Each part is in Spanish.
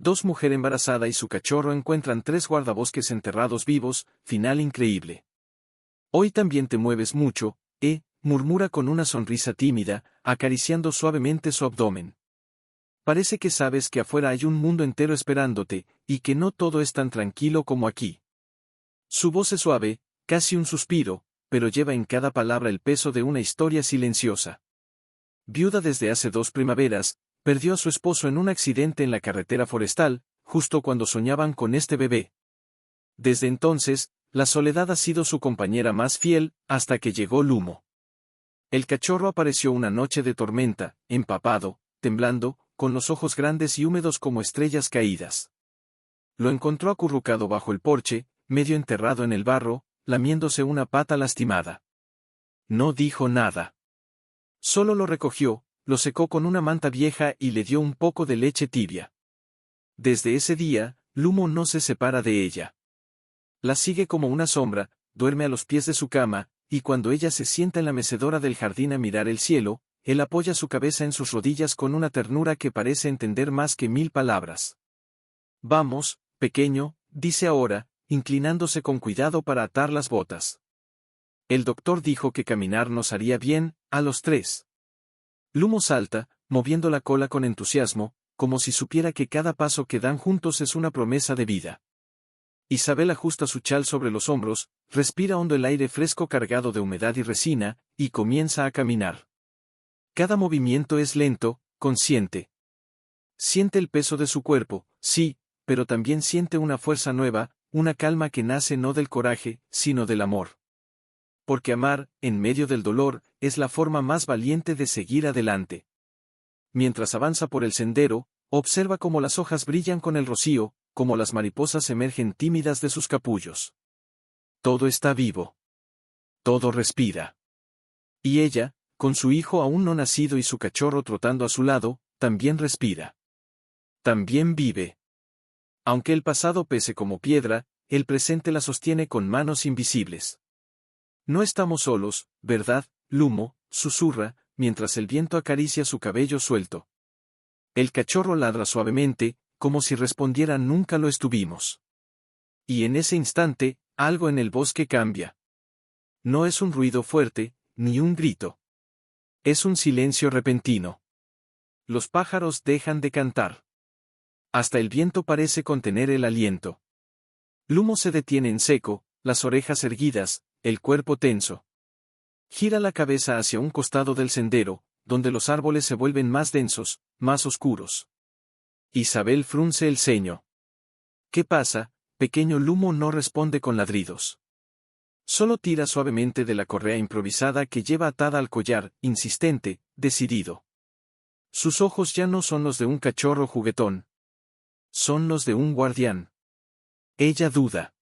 Dos mujeres embarazada y su cachorro encuentran tres guardabosques enterrados vivos, final increíble. Hoy también te mueves mucho, murmura con una sonrisa tímida, acariciando suavemente su abdomen. Parece que sabes que afuera hay un mundo entero esperándote, y que no todo es tan tranquilo como aquí. Su voz es suave, casi un suspiro, pero lleva en cada palabra el peso de una historia silenciosa. Viuda desde hace 2 primaveras, perdió a su esposo en un accidente en la carretera forestal, justo cuando soñaban con este bebé. Desde entonces, la soledad ha sido su compañera más fiel, hasta que llegó Lumo. El cachorro apareció una noche de tormenta, empapado, temblando, con los ojos grandes y húmedos como estrellas caídas. Lo encontró acurrucado bajo el porche, medio enterrado en el barro, lamiéndose una pata lastimada. No dijo nada. Solo lo recogió, lo secó con una manta vieja y le dio un poco de leche tibia. Desde ese día, Lumo no se separa de ella. La sigue como una sombra, duerme a los pies de su cama, y cuando ella se sienta en la mecedora del jardín a mirar el cielo, él apoya su cabeza en sus rodillas con una ternura que parece entender más que 1000 palabras. Vamos, pequeño, dice ahora, inclinándose con cuidado para atar las botas. El doctor dijo que caminar nos haría bien, a los 3. Lumo salta, moviendo la cola con entusiasmo, como si supiera que cada paso que dan juntos es una promesa de vida. Isabel ajusta su chal sobre los hombros, respira hondo el aire fresco cargado de humedad y resina, y comienza a caminar. Cada movimiento es lento, consciente. Siente el peso de su cuerpo, sí, pero también siente una fuerza nueva, una calma que nace no del coraje, sino del amor. Porque amar, en medio del dolor, es la forma más valiente de seguir adelante. Mientras avanza por el sendero, observa cómo las hojas brillan con el rocío, como las mariposas emergen tímidas de sus capullos. Todo está vivo. Todo respira. Y ella, con su hijo aún no nacido y su cachorro trotando a su lado, también respira. También vive. Aunque el pasado pese como piedra, el presente la sostiene con manos invisibles. No estamos solos, ¿verdad, Lumo?, susurra, mientras el viento acaricia su cabello suelto. El cachorro ladra suavemente, como si respondiera nunca lo estuvimos. Y en ese instante, algo en el bosque cambia. No es un ruido fuerte, ni un grito. Es un silencio repentino. Los pájaros dejan de cantar. Hasta el viento parece contener el aliento. Lumo se detiene en seco, las orejas erguidas, el cuerpo tenso. Gira la cabeza hacia un costado del sendero, donde los árboles se vuelven más densos, más oscuros. Isabel frunce el ceño. ¿Qué pasa? Pequeño Lumo no responde con ladridos. Solo tira suavemente de la correa improvisada que lleva atada al collar, insistente, decidido. Sus ojos ya no son los de un cachorro juguetón. Son los de un guardián. Ella duda.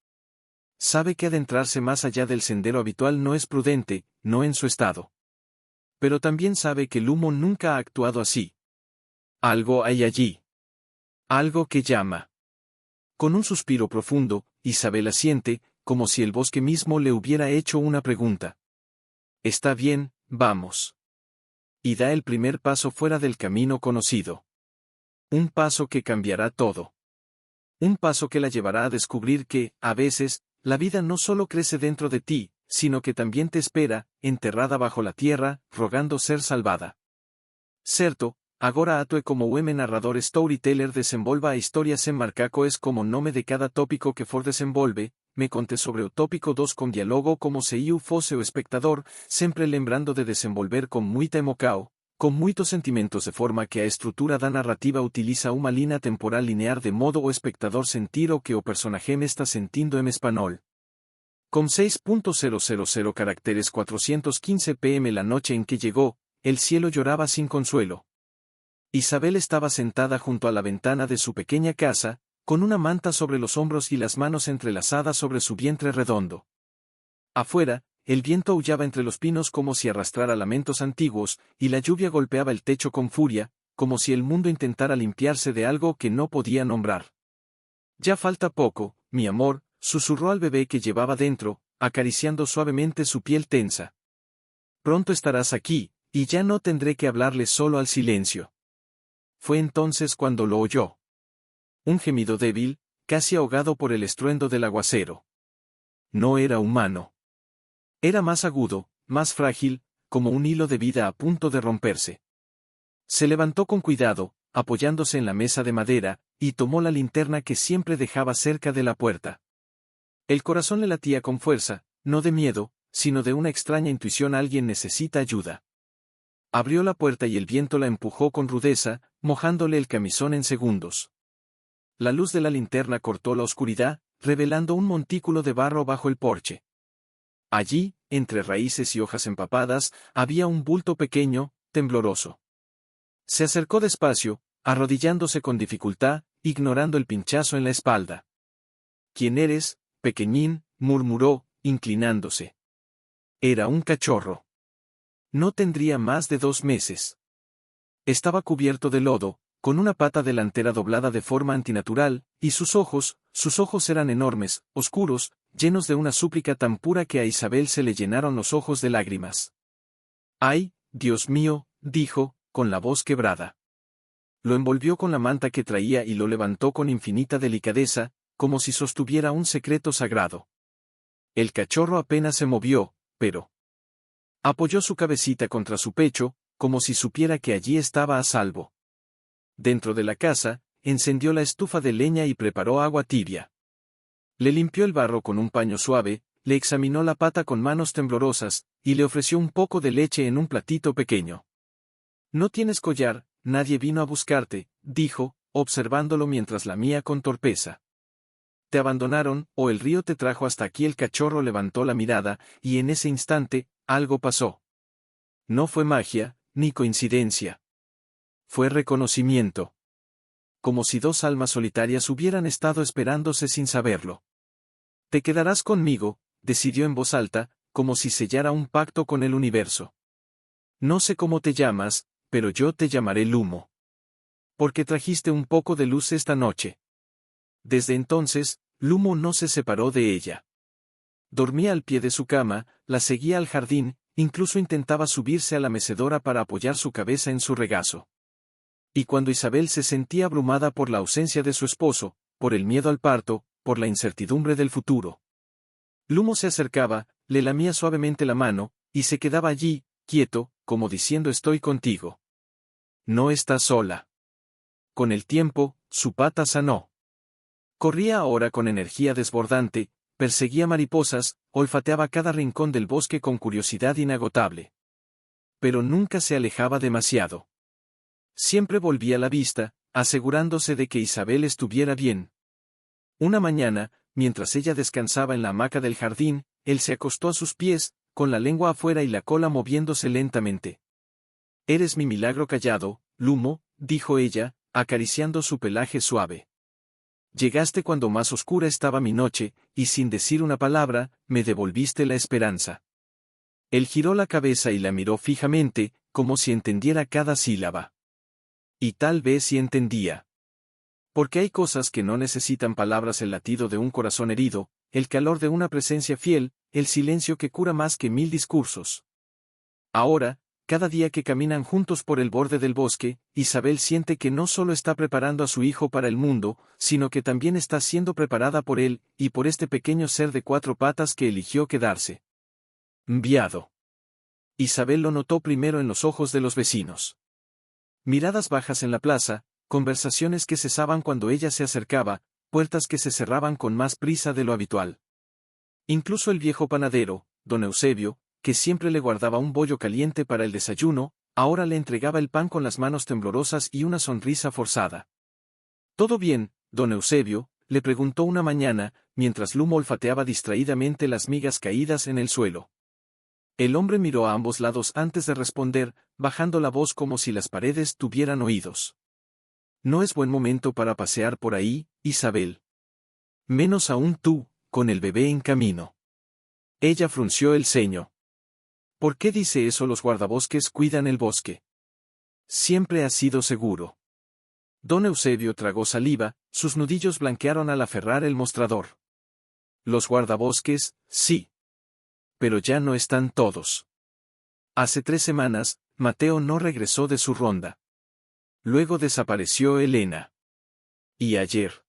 Sabe que adentrarse más allá del sendero habitual no es prudente, no en su estado. Pero también sabe que Lumo nunca ha actuado así. Algo hay allí. Algo que llama. Con un suspiro profundo, Isabel asiente, como si el bosque mismo le hubiera hecho una pregunta. Está bien, vamos. Y da el primer paso fuera del camino conocido. Un paso que cambiará todo. Un paso que la llevará a descubrir que, a veces, la vida no solo crece dentro de ti, sino que también te espera, enterrada bajo la tierra, rogando ser salvada. Certo, agora atue como ueme narrador storyteller desenvolva a historias en marcaco es como nome de cada tópico que for desenvolve, me conte sobre o tópico 2 con diálogo como se iu fosse o espectador, sempre lembrando de desenvolver con muita emocao, con muitos sentimentos de forma que a estrutura da narrativa utiliza uma linha temporal linear de modo o espectador sentir o que o personaje me está sentindo en español. Con 6.000 caracteres 415 pm la noche en que llegó, el cielo lloraba sin consuelo. Isabel estaba sentada junto a la ventana de su pequeña casa, con una manta sobre los hombros y las manos entrelazadas sobre su vientre redondo. Afuera, el viento aullaba entre los pinos como si arrastrara lamentos antiguos, y la lluvia golpeaba el techo con furia, como si el mundo intentara limpiarse de algo que no podía nombrar. Ya falta poco, mi amor, susurró al bebé que llevaba dentro, acariciando suavemente su piel tensa. Pronto estarás aquí, y ya no tendré que hablarle solo al silencio. Fue entonces cuando lo oyó. Un gemido débil, casi ahogado por el estruendo del aguacero. No era humano. Era más agudo, más frágil, como un hilo de vida a punto de romperse. Se levantó con cuidado, apoyándose en la mesa de madera, y tomó la linterna que siempre dejaba cerca de la puerta. El corazón le latía con fuerza, no de miedo, sino de una extraña intuición: alguien necesita ayuda. Abrió la puerta y el viento la empujó con rudeza, mojándole el camisón en segundos. La luz de la linterna cortó la oscuridad, revelando un montículo de barro bajo el porche. Allí, entre raíces y hojas empapadas, había un bulto pequeño, tembloroso. Se acercó despacio, arrodillándose con dificultad, ignorando el pinchazo en la espalda. —¿Quién eres, pequeñín? —murmuró, inclinándose. Era un cachorro. No tendría más de 2 meses. Estaba cubierto de lodo, con una pata delantera doblada de forma antinatural, y sus ojos eran enormes, oscuros, llenos de una súplica tan pura que a Isabel se le llenaron los ojos de lágrimas. —¡Ay, Dios mío! —dijo, con la voz quebrada. Lo envolvió con la manta que traía y lo levantó con infinita delicadeza, como si sostuviera un secreto sagrado. El cachorro apenas se movió, pero apoyó su cabecita contra su pecho, como si supiera que allí estaba a salvo. Dentro de la casa, encendió la estufa de leña y preparó agua tibia. Le limpió el barro con un paño suave, le examinó la pata con manos temblorosas, y le ofreció un poco de leche en un platito pequeño. —No tienes collar, nadie vino a buscarte —dijo, observándolo mientras lamía con torpeza. —¿Te abandonaron, o el río te trajo hasta aquí? El cachorro levantó la mirada, y en ese instante, algo pasó. No fue magia, ni coincidencia. Fue reconocimiento. Como si 2 almas solitarias hubieran estado esperándose sin saberlo. —Te quedarás conmigo —decidió en voz alta, como si sellara un pacto con el universo. No sé cómo te llamas, pero yo te llamaré Lumo. Porque trajiste un poco de luz esta noche. Desde entonces, Lumo no se separó de ella. Dormía al pie de su cama, la seguía al jardín, incluso intentaba subirse a la mecedora para apoyar su cabeza en su regazo. Y cuando Isabel se sentía abrumada por la ausencia de su esposo, por el miedo al parto, por la incertidumbre del futuro, Lumo se acercaba, le lamía suavemente la mano, y se quedaba allí, quieto, como diciendo: estoy contigo. No estás sola. Con el tiempo, su pata sanó. Corría ahora con energía desbordante, perseguía mariposas, olfateaba cada rincón del bosque con curiosidad inagotable. Pero nunca se alejaba demasiado. Siempre volvía la vista, asegurándose de que Isabel estuviera bien. Una mañana, mientras ella descansaba en la hamaca del jardín, él se acostó a sus pies, con la lengua afuera y la cola moviéndose lentamente. —Eres mi milagro callado, Lumo —dijo ella, acariciando su pelaje suave. Llegaste cuando más oscura estaba mi noche, y sin decir una palabra, me devolviste la esperanza. Él giró la cabeza y la miró fijamente, como si entendiera cada sílaba. Y tal vez sí entendía. Porque hay cosas que no necesitan palabras: el latido de un corazón herido, el calor de una presencia fiel, el silencio que cura más que 1000 discursos. Ahora, cada día que caminan juntos por el borde del bosque, Isabel siente que no solo está preparando a su hijo para el mundo, sino que también está siendo preparada por él, y por este pequeño ser de 4 patas que eligió quedarse. Enviado. Isabel lo notó primero en los ojos de los vecinos. Miradas bajas en la plaza, conversaciones que cesaban cuando ella se acercaba, puertas que se cerraban con más prisa de lo habitual. Incluso el viejo panadero, don Eusebio, que siempre le guardaba un bollo caliente para el desayuno, ahora le entregaba el pan con las manos temblorosas y una sonrisa forzada. —¿Todo bien, don Eusebio? —le preguntó una mañana, mientras Lumo olfateaba distraídamente las migas caídas en el suelo. El hombre miró a ambos lados antes de responder, bajando la voz como si las paredes tuvieran oídos. —No es buen momento para pasear por ahí, Isabel. Menos aún tú, con el bebé en camino. Ella frunció el ceño. —¿Por qué dice eso? Los guardabosques cuidan el bosque. Siempre ha sido seguro. Don Eusebio tragó saliva, sus nudillos blanquearon al aferrar el mostrador. Los guardabosques, sí. Pero ya no están todos. Hace 3 semanas, Mateo no regresó de su ronda. Luego desapareció Elena. ¿Y ayer?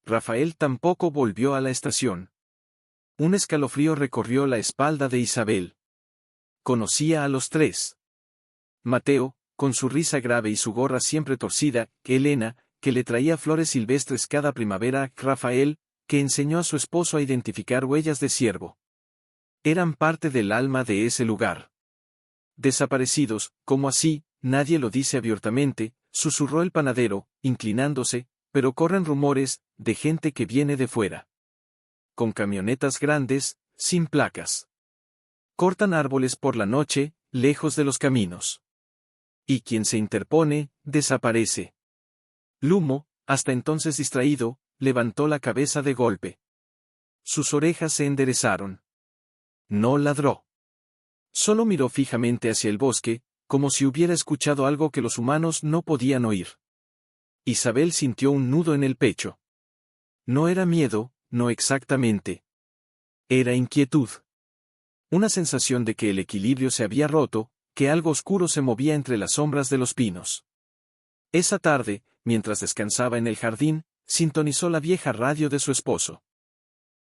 Rafael tampoco volvió a la estación. Un escalofrío recorrió la espalda de Isabel. Conocía a los tres. Mateo, con su risa grave y su gorra siempre torcida; Elena, que le traía flores silvestres cada primavera; Rafael, que enseñó a su esposo a identificar huellas de ciervo. Eran parte del alma de ese lugar. Desaparecidos, ¿cómo así? Nadie lo dice abiertamente, susurró el panadero, inclinándose, pero corren rumores, de gente que viene de fuera. Con camionetas grandes, sin placas. Cortan árboles por la noche, lejos de los caminos. Y quien se interpone, desaparece. Lumo, hasta entonces distraído, levantó la cabeza de golpe. Sus orejas se enderezaron. No ladró. Solo miró fijamente hacia el bosque, como si hubiera escuchado algo que los humanos no podían oír. Isabel sintió un nudo en el pecho. No era miedo, no exactamente. Era inquietud. Una sensación de que el equilibrio se había roto, que algo oscuro se movía entre las sombras de los pinos. Esa tarde, mientras descansaba en el jardín, sintonizó la vieja radio de su esposo.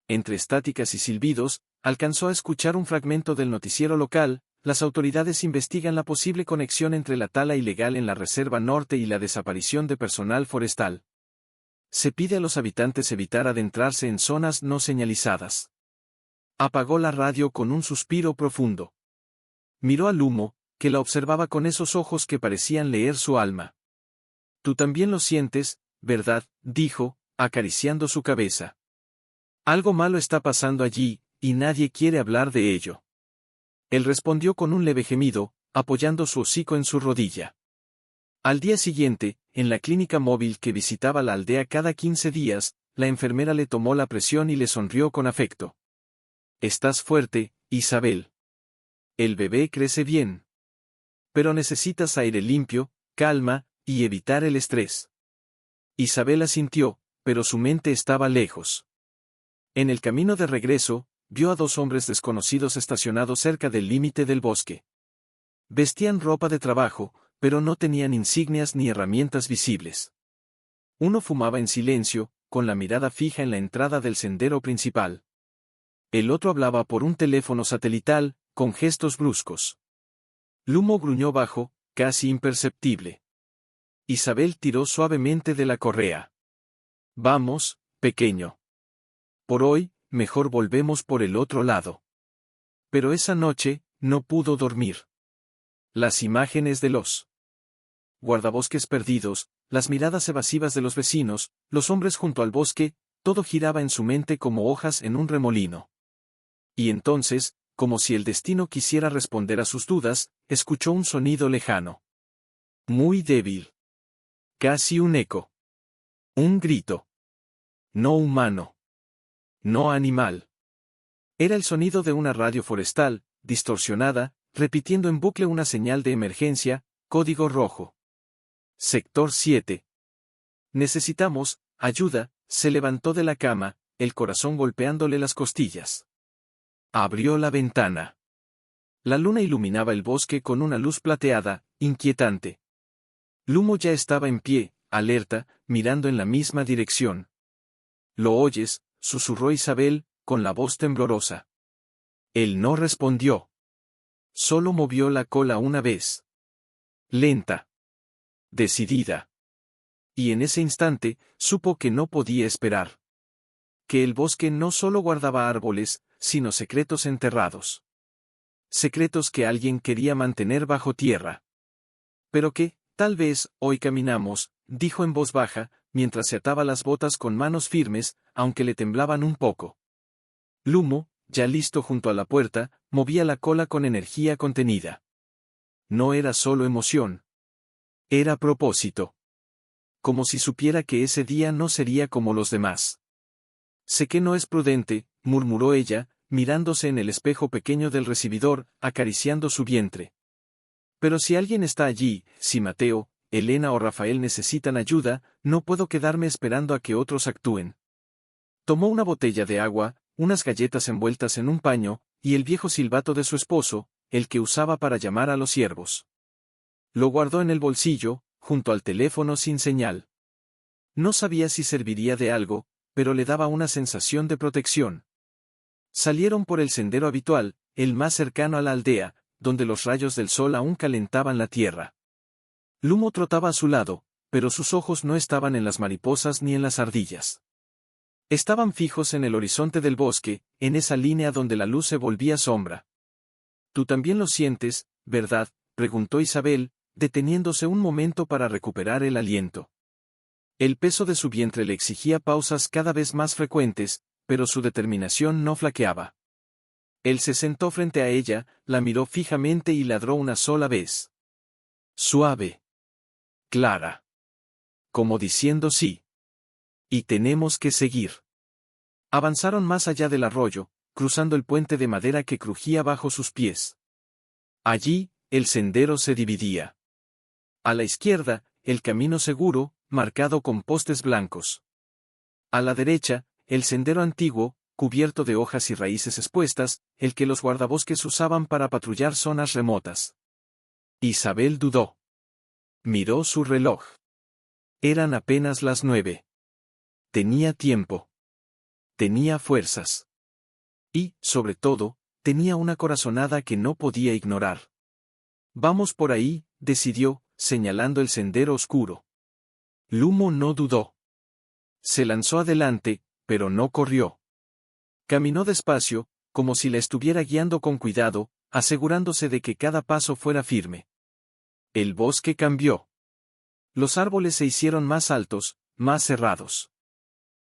Entre estáticas y silbidos, alcanzó a escuchar un fragmento del noticiero local. Las autoridades investigan la posible conexión entre la tala ilegal en la Reserva Norte y la desaparición de personal forestal. Se pide a los habitantes evitar adentrarse en zonas no señalizadas. Apagó la radio con un suspiro profundo. Miró al Lumo, que la observaba con esos ojos que parecían leer su alma. Tú también lo sientes, ¿verdad?, dijo, acariciando su cabeza. Algo malo está pasando allí, y nadie quiere hablar de ello. Él respondió con un leve gemido, apoyando su hocico en su rodilla. Al día siguiente, en la clínica móvil que visitaba la aldea cada 15 días, la enfermera le tomó la presión y le sonrió con afecto. Estás fuerte, Isabel. El bebé crece bien. Pero necesitas aire limpio, calma, y evitar el estrés. Isabel asintió, pero su mente estaba lejos. En el camino de regreso, vio a dos hombres desconocidos estacionados cerca del límite del bosque. Vestían ropa de trabajo, pero no tenían insignias ni herramientas visibles. Uno fumaba en silencio, con la mirada fija en la entrada del sendero principal. El otro hablaba por un teléfono satelital, con gestos bruscos. Lumo gruñó bajo, casi imperceptible. Isabel tiró suavemente de la correa. Vamos, pequeño. Por hoy, mejor volvemos por el otro lado. Pero esa noche, no pudo dormir. Las imágenes de los guardabosques perdidos, las miradas evasivas de los vecinos, los hombres junto al bosque, todo giraba en su mente como hojas en un remolino. Y entonces, como si el destino quisiera responder a sus dudas, escuchó un sonido lejano. Muy débil. Casi un eco. Un grito. No humano. No animal. Era el sonido de una radio forestal, distorsionada, repitiendo en bucle una señal de emergencia, código rojo. Sector 7. Necesitamos ayuda. Se levantó de la cama, el corazón golpeándole las costillas. Abrió la ventana. La luna iluminaba el bosque con una luz plateada, inquietante. Lumo ya estaba en pie, alerta, mirando en la misma dirección. ¿Lo oyes?, susurró Isabel, con la voz temblorosa. Él no respondió. Solo movió la cola una vez. Lenta. Decidida. Y en ese instante, supo que no podía esperar. Que el bosque no solo guardaba árboles, sino secretos enterrados. Secretos que alguien quería mantener bajo tierra. Pero que, tal vez, hoy caminamos, dijo en voz baja, mientras se ataba las botas con manos firmes, aunque le temblaban un poco. Lumo, ya listo junto a la puerta, movía la cola con energía contenida. No era solo emoción. Era propósito. Como si supiera que ese día no sería como los demás. Sé que no es prudente, murmuró ella, mirándose en el espejo pequeño del recibidor, acariciando su vientre. Pero si alguien está allí, si Mateo, Elena o Rafael necesitan ayuda, no puedo quedarme esperando a que otros actúen. Tomó una botella de agua, unas galletas envueltas en un paño, y el viejo silbato de su esposo, el que usaba para llamar a los ciervos. Lo guardó en el bolsillo, junto al teléfono sin señal. No sabía si serviría de algo, pero le daba una sensación de protección. Salieron por el sendero habitual, el más cercano a la aldea, donde los rayos del sol aún calentaban la tierra. Lumo trotaba a su lado, pero sus ojos no estaban en las mariposas ni en las ardillas. Estaban fijos en el horizonte del bosque, en esa línea donde la luz se volvía sombra. «Tú también lo sientes, ¿verdad?», preguntó Isabel, deteniéndose un momento para recuperar el aliento. El peso de su vientre le exigía pausas cada vez más frecuentes, pero su determinación no flaqueaba. Él se sentó frente a ella, la miró fijamente y ladró una sola vez. Suave. Clara. Como diciendo sí. Y tenemos que seguir. Avanzaron más allá del arroyo, cruzando el puente de madera que crujía bajo sus pies. Allí, el sendero se dividía. A la izquierda, el camino seguro, marcado con postes blancos. A la derecha, el sendero antiguo, cubierto de hojas y raíces expuestas, el que los guardabosques usaban para patrullar zonas remotas. Isabel dudó. Miró su reloj. Eran apenas las 9. Tenía tiempo. Tenía fuerzas. Y, sobre todo, tenía una corazonada que no podía ignorar. Vamos por ahí, decidió, señalando el sendero oscuro. Lumo no dudó. Se lanzó adelante, pero no corrió. Caminó despacio, como si la estuviera guiando con cuidado, asegurándose de que cada paso fuera firme. El bosque cambió. Los árboles se hicieron más altos, más cerrados.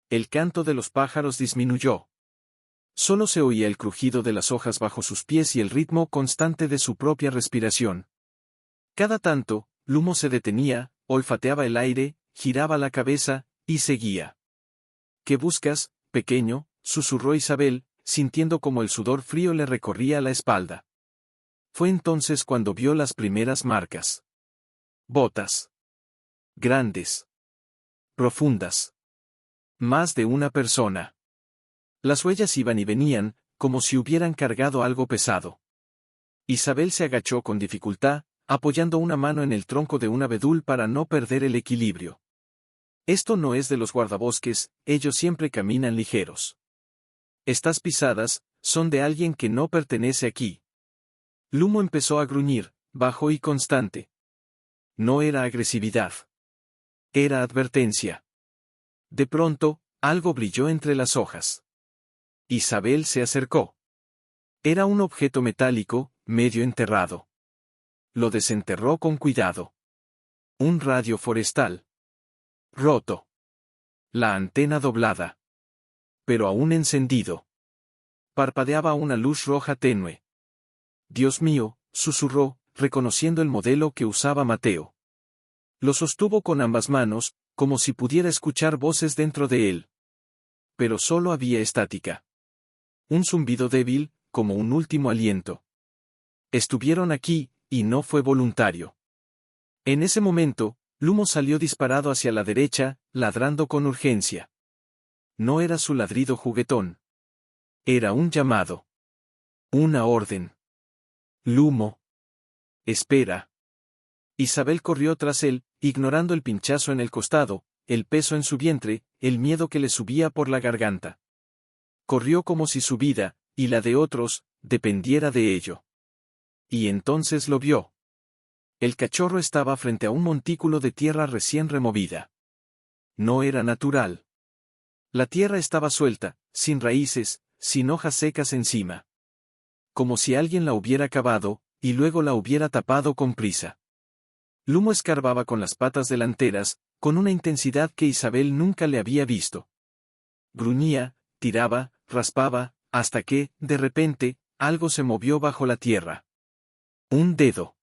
El canto de los pájaros disminuyó. Solo se oía el crujido de las hojas bajo sus pies y el ritmo constante de su propia respiración. Cada tanto, Lumo se detenía, olfateaba el aire, giraba la cabeza, y seguía. ¿Qué buscas, pequeño?, susurró Isabel, sintiendo como el sudor frío le recorría la espalda. Fue entonces cuando vio las primeras marcas. Botas. Grandes. Profundas. Más de una persona. Las huellas iban y venían, como si hubieran cargado algo pesado. Isabel se agachó con dificultad, apoyando una mano en el tronco de un abedul para no perder el equilibrio. Esto no es de los guardabosques, ellos siempre caminan ligeros. Estas pisadas son de alguien que no pertenece aquí. Lumo empezó a gruñir, bajo y constante. No era agresividad. Era advertencia. De pronto, algo brilló entre las hojas. Isabel se acercó. Era un objeto metálico, medio enterrado. Lo desenterró con cuidado. Un radio forestal. Roto. La antena doblada. Pero aún encendido. Parpadeaba una luz roja tenue. Dios mío, susurró, reconociendo el modelo que usaba Mateo. Lo sostuvo con ambas manos, como si pudiera escuchar voces dentro de él. Pero solo había estática. Un zumbido débil, como un último aliento. Estuvieron aquí, y no fue voluntario. En ese momento, Lumo salió disparado hacia la derecha, ladrando con urgencia. No era su ladrido juguetón. Era un llamado. Una orden. Lumo. Espera. Isabel corrió tras él, ignorando el pinchazo en el costado, el peso en su vientre, el miedo que le subía por la garganta. Corrió como si su vida, y la de otros, dependiera de ello. Y entonces lo vio. El cachorro estaba frente a un montículo de tierra recién removida. No era natural. La tierra estaba suelta, sin raíces, sin hojas secas encima. Como si alguien la hubiera cavado, y luego la hubiera tapado con prisa. Lumo escarbaba con las patas delanteras, con una intensidad que Isabel nunca le había visto. Gruñía, tiraba, raspaba, hasta que, de repente, algo se movió bajo la tierra. Un dedo.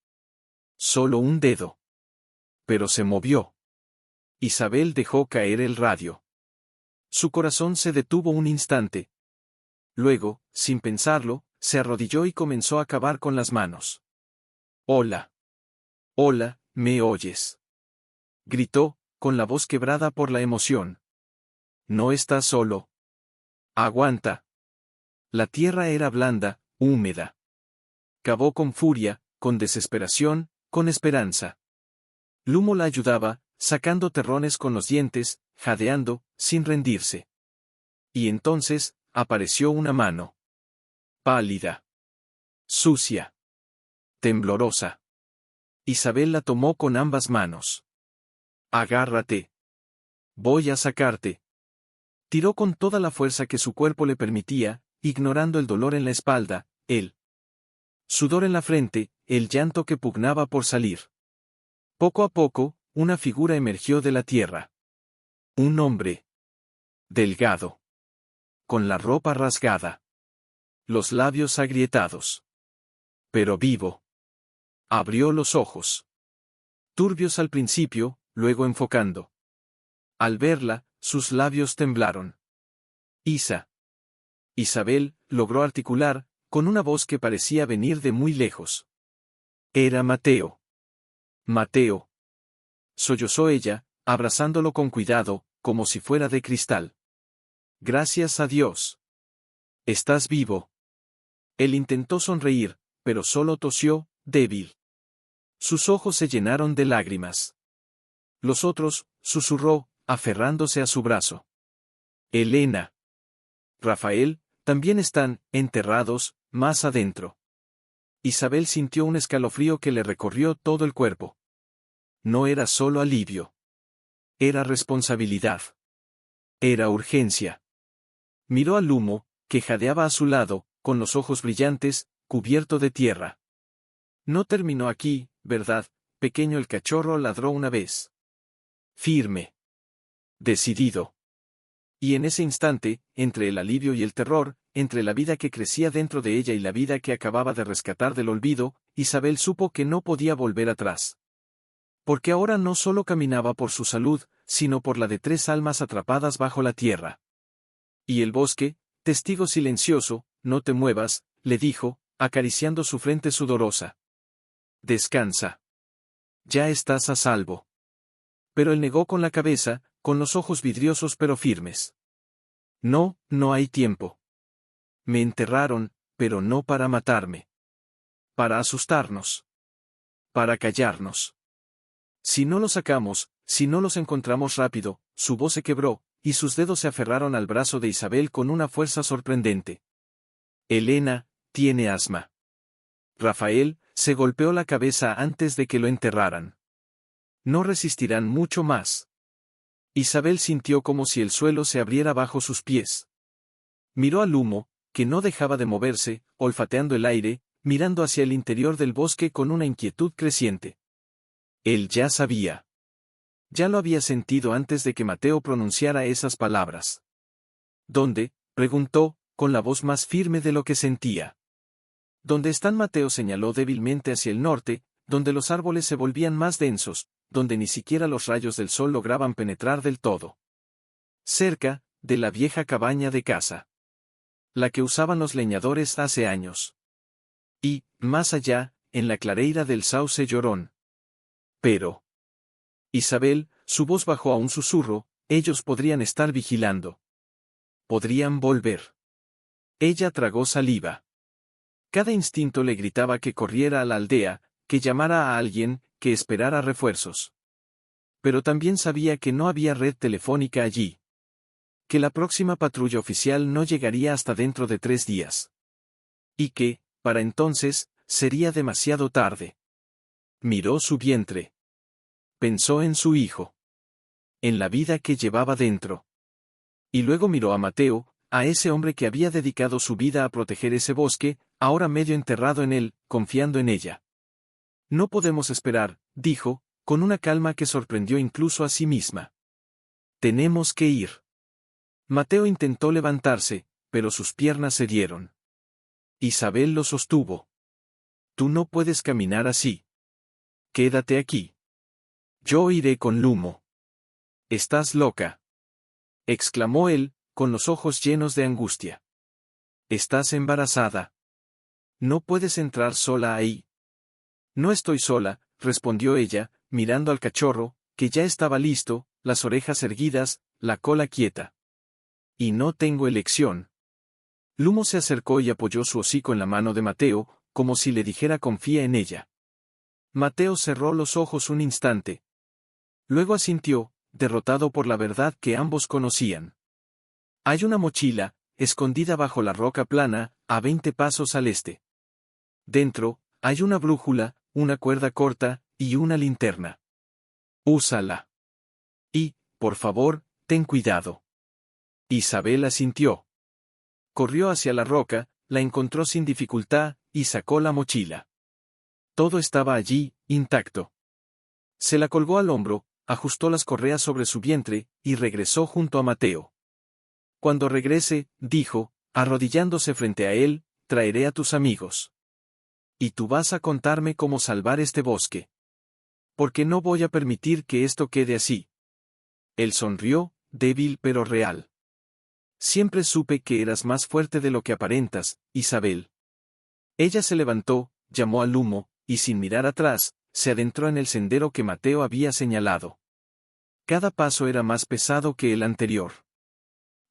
Solo un dedo. Pero se movió. Isabel dejó caer el radio. Su corazón se detuvo un instante. Luego, sin pensarlo, se arrodilló y comenzó a cavar con las manos. Hola. Hola, ¿me oyes? Gritó, con la voz quebrada por la emoción. No estás solo. Aguanta. La tierra era blanda, húmeda. Cavó con furia, con desesperación, con esperanza. Lumo la ayudaba, sacando terrones con los dientes, jadeando, sin rendirse. Y entonces, apareció una mano. Pálida. Sucia. Temblorosa. Isabel la tomó con ambas manos. Agárrate. Voy a sacarte. Tiró con toda la fuerza que su cuerpo le permitía, ignorando el dolor en la espalda, el sudor en la frente, el llanto que pugnaba por salir. Poco a poco, una figura emergió de la tierra. Un hombre. Delgado. Con la ropa rasgada. Los labios agrietados. Pero vivo. Abrió los ojos. Turbios al principio, luego enfocando. Al verla, sus labios temblaron. Isabel, logró articular, con una voz que parecía venir de muy lejos. Era Mateo. Mateo. Sollozó ella, abrazándolo con cuidado, como si fuera de cristal. Gracias a Dios. ¿Estás vivo? Él intentó sonreír, pero solo tosió, débil. Sus ojos se llenaron de lágrimas. Los otros, susurró, aferrándose a su brazo. Elena. Rafael, también están enterrados, más adentro. Isabel sintió un escalofrío que le recorrió todo el cuerpo. No era solo alivio. Era responsabilidad. Era urgencia. Miró al humo, que jadeaba a su lado, con los ojos brillantes, cubierto de tierra. No terminó aquí, ¿verdad? Pequeño, el cachorro ladró una vez. Firme. Decidido. Y en ese instante, entre el alivio y el terror, entre la vida que crecía dentro de ella y la vida que acababa de rescatar del olvido, Isabel supo que no podía volver atrás. Porque ahora no solo caminaba por su salud, sino por la de 3 almas atrapadas bajo la tierra. Y el bosque, testigo silencioso, no te muevas, le dijo, acariciando su frente sudorosa. Descansa. Ya estás a salvo. Pero él negó con la cabeza, con los ojos vidriosos pero firmes. No, no hay tiempo. Me enterraron, pero no para matarme. Para asustarnos. Para callarnos. Si no los sacamos, si no los encontramos rápido, su voz se quebró, y sus dedos se aferraron al brazo de Isabel con una fuerza sorprendente. Elena, tiene asma. Rafael, se golpeó la cabeza antes de que lo enterraran. No resistirán mucho más. Isabel sintió como si el suelo se abriera bajo sus pies. Miró al humo, que no dejaba de moverse, olfateando el aire, mirando hacia el interior del bosque con una inquietud creciente. Él ya sabía. Ya lo había sentido antes de que Mateo pronunciara esas palabras. ¿Dónde?, preguntó, con la voz más firme de lo que sentía. ¿Dónde están? Mateo señaló débilmente hacia el norte, donde los árboles se volvían más densos, donde ni siquiera los rayos del sol lograban penetrar del todo. Cerca, de la vieja cabaña de casa. La que usaban los leñadores hace años. Y, más allá, en la clareira del sauce llorón. Pero. Isabel, su voz bajó a un susurro, ellos podrían estar vigilando. Podrían volver. Ella tragó saliva. Cada instinto le gritaba que corriera a la aldea, que llamara a alguien, que esperara refuerzos. Pero también sabía que no había red telefónica allí. Que la próxima patrulla oficial no llegaría hasta dentro de 3 días. Y que, para entonces, sería demasiado tarde. Miró su vientre. Pensó en su hijo. En la vida que llevaba dentro. Y luego miró a Mateo, a ese hombre que había dedicado su vida a proteger ese bosque, ahora medio enterrado en él, confiando en ella. No podemos esperar, dijo, con una calma que sorprendió incluso a sí misma. Tenemos que ir. Mateo intentó levantarse, pero sus piernas cedieron. Isabel lo sostuvo. Tú no puedes caminar así. Quédate aquí. Yo iré con Lumo. Estás loca. Exclamó él, con los ojos llenos de angustia. Estás embarazada. No puedes entrar sola ahí. No estoy sola, respondió ella, mirando al cachorro, que ya estaba listo, las orejas erguidas, la cola quieta. Y no tengo elección. Lumo se acercó y apoyó su hocico en la mano de Mateo, como si le dijera confía en ella. Mateo cerró los ojos un instante. Luego asintió, derrotado por la verdad que ambos conocían. Hay una mochila, escondida bajo la roca plana, a 20 pasos al este. Dentro, hay una brújula, una cuerda corta, y una linterna. Úsala. Y, por favor, ten cuidado. Isabel asintió. Corrió hacia la roca, la encontró sin dificultad, y sacó la mochila. Todo estaba allí, intacto. Se la colgó al hombro, ajustó las correas sobre su vientre, y regresó junto a Mateo. Cuando regrese, dijo, arrodillándose frente a él, traeré a tus amigos. Y tú vas a contarme cómo salvar este bosque. Porque no voy a permitir que esto quede así. Él sonrió, débil pero real. Siempre supe que eras más fuerte de lo que aparentas, Isabel. Ella se levantó, llamó al humo, y sin mirar atrás, se adentró en el sendero que Mateo había señalado. Cada paso era más pesado que el anterior.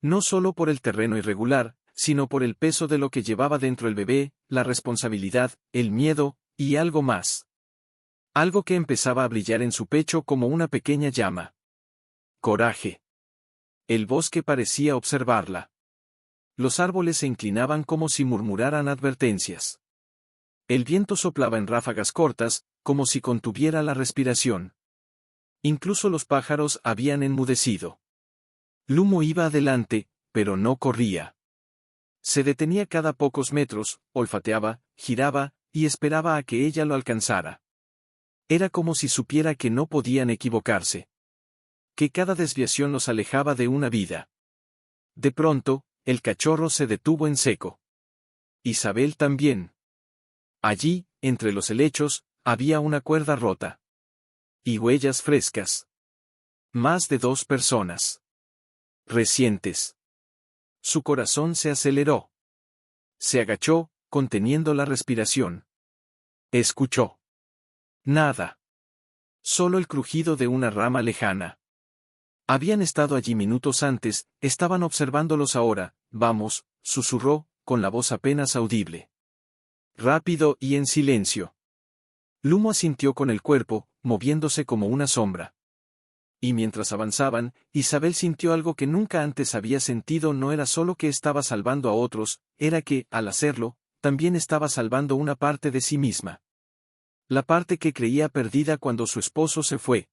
No solo por el terreno irregular, sino por el peso de lo que llevaba dentro el bebé, la responsabilidad, el miedo, y algo más. Algo que empezaba a brillar en su pecho como una pequeña llama. Coraje. El bosque parecía observarla. Los árboles se inclinaban como si murmuraran advertencias. El viento soplaba en ráfagas cortas, como si contuviera la respiración. Incluso los pájaros habían enmudecido. Lumo iba adelante, pero no corría. Se detenía cada pocos metros, olfateaba, giraba, y esperaba a que ella lo alcanzara. Era como si supiera que no podían equivocarse. Que cada desviación los alejaba de una vida. De pronto, el cachorro se detuvo en seco. Isabel también. Allí, entre los helechos, había una cuerda rota. Y huellas frescas. Más de 2 personas. Recientes. Su corazón se aceleró. Se agachó, conteniendo la respiración. Escuchó. Nada. Solo el crujido de una rama lejana. Habían estado allí minutos antes, estaban observándolos ahora, vamos, susurró, con la voz apenas audible. Rápido y en silencio. Lumo asintió con el cuerpo, moviéndose como una sombra. Y mientras avanzaban, Isabel sintió algo que nunca antes había sentido. No era solo que estaba salvando a otros, era que, al hacerlo, también estaba salvando una parte de sí misma. La parte que creía perdida cuando su esposo se fue.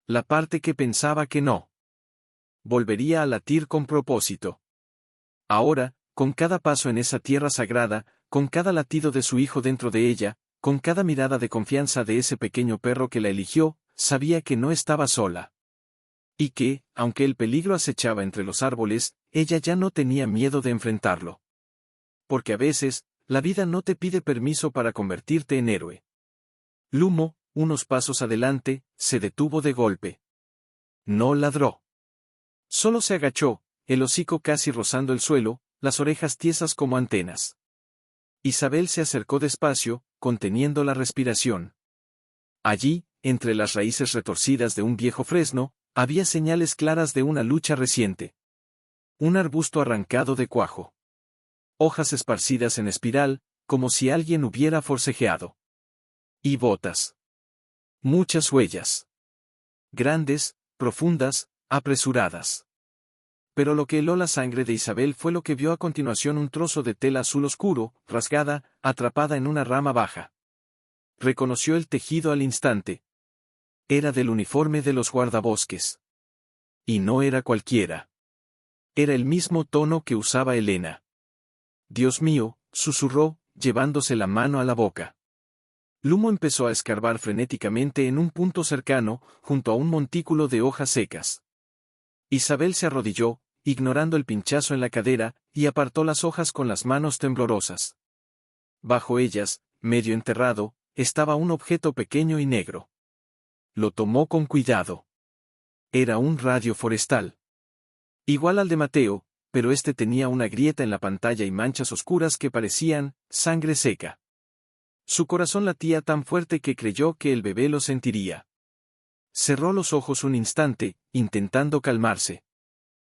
La parte que pensaba que no volvería a latir con propósito. Ahora, con cada paso en esa tierra sagrada, con cada latido de su hijo dentro de ella, con cada mirada de confianza de ese pequeño perro que la eligió, sabía que no estaba sola. Y que, aunque el peligro acechaba entre los árboles, ella ya no tenía miedo de enfrentarlo. Porque a veces, la vida no te pide permiso para convertirte en héroe. Lumo, unos pasos adelante, se detuvo de golpe. No ladró. Solo se agachó, el hocico casi rozando el suelo, las orejas tiesas como antenas. Isabel se acercó despacio, conteniendo la respiración. Allí, entre las raíces retorcidas de un viejo fresno, había señales claras de una lucha reciente. Un arbusto arrancado de cuajo. Hojas esparcidas en espiral, como si alguien hubiera forcejeado. Y botas. Muchas huellas. Grandes, profundas, apresuradas. Pero lo que heló la sangre de Isabel fue lo que vio a continuación: un trozo de tela azul oscuro, rasgada, atrapada en una rama baja. Reconoció el tejido al instante. Era del uniforme de los guardabosques. Y no era cualquiera. Era el mismo tono que usaba Elena. Dios mío, susurró, llevándose la mano a la boca. Lumo empezó a escarbar frenéticamente en un punto cercano, junto a un montículo de hojas secas. Isabel se arrodilló, ignorando el pinchazo en la cadera, y apartó las hojas con las manos temblorosas. Bajo ellas, medio enterrado, estaba un objeto pequeño y negro. Lo tomó con cuidado. Era un radio forestal. Igual al de Mateo, pero este tenía una grieta en la pantalla y manchas oscuras que parecían sangre seca. Su corazón latía tan fuerte que creyó que el bebé lo sentiría. Cerró los ojos un instante, intentando calmarse.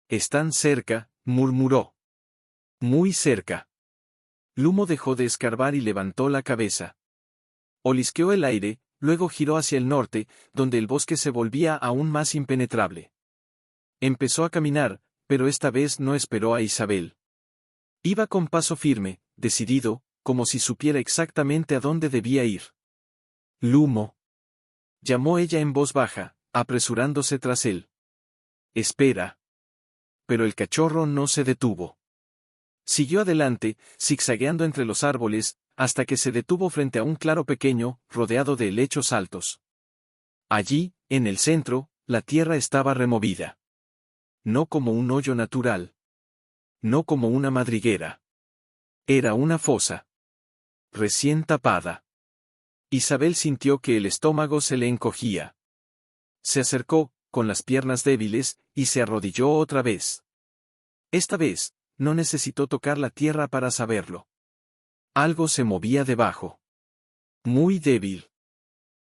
«Están cerca», murmuró. «Muy cerca». Lumo dejó de escarbar y levantó la cabeza. Olisqueó el aire, luego giró hacia el norte, donde el bosque se volvía aún más impenetrable. Empezó a caminar, pero esta vez no esperó a Isabel. Iba con paso firme, decidido, como si supiera exactamente a dónde debía ir. «Lumo», llamó ella en voz baja, apresurándose tras él. «Espera». Pero el cachorro no se detuvo. Siguió adelante, zigzagueando entre los árboles, hasta que se detuvo frente a un claro pequeño, rodeado de helechos altos. Allí, en el centro, la tierra estaba removida. No como un hoyo natural. No como una madriguera. Era una fosa. Recién tapada. Isabel sintió que el estómago se le encogía. Se acercó, con las piernas débiles, y se arrodilló otra vez. Esta vez, no necesitó tocar la tierra para saberlo. Algo se movía debajo. Muy débil.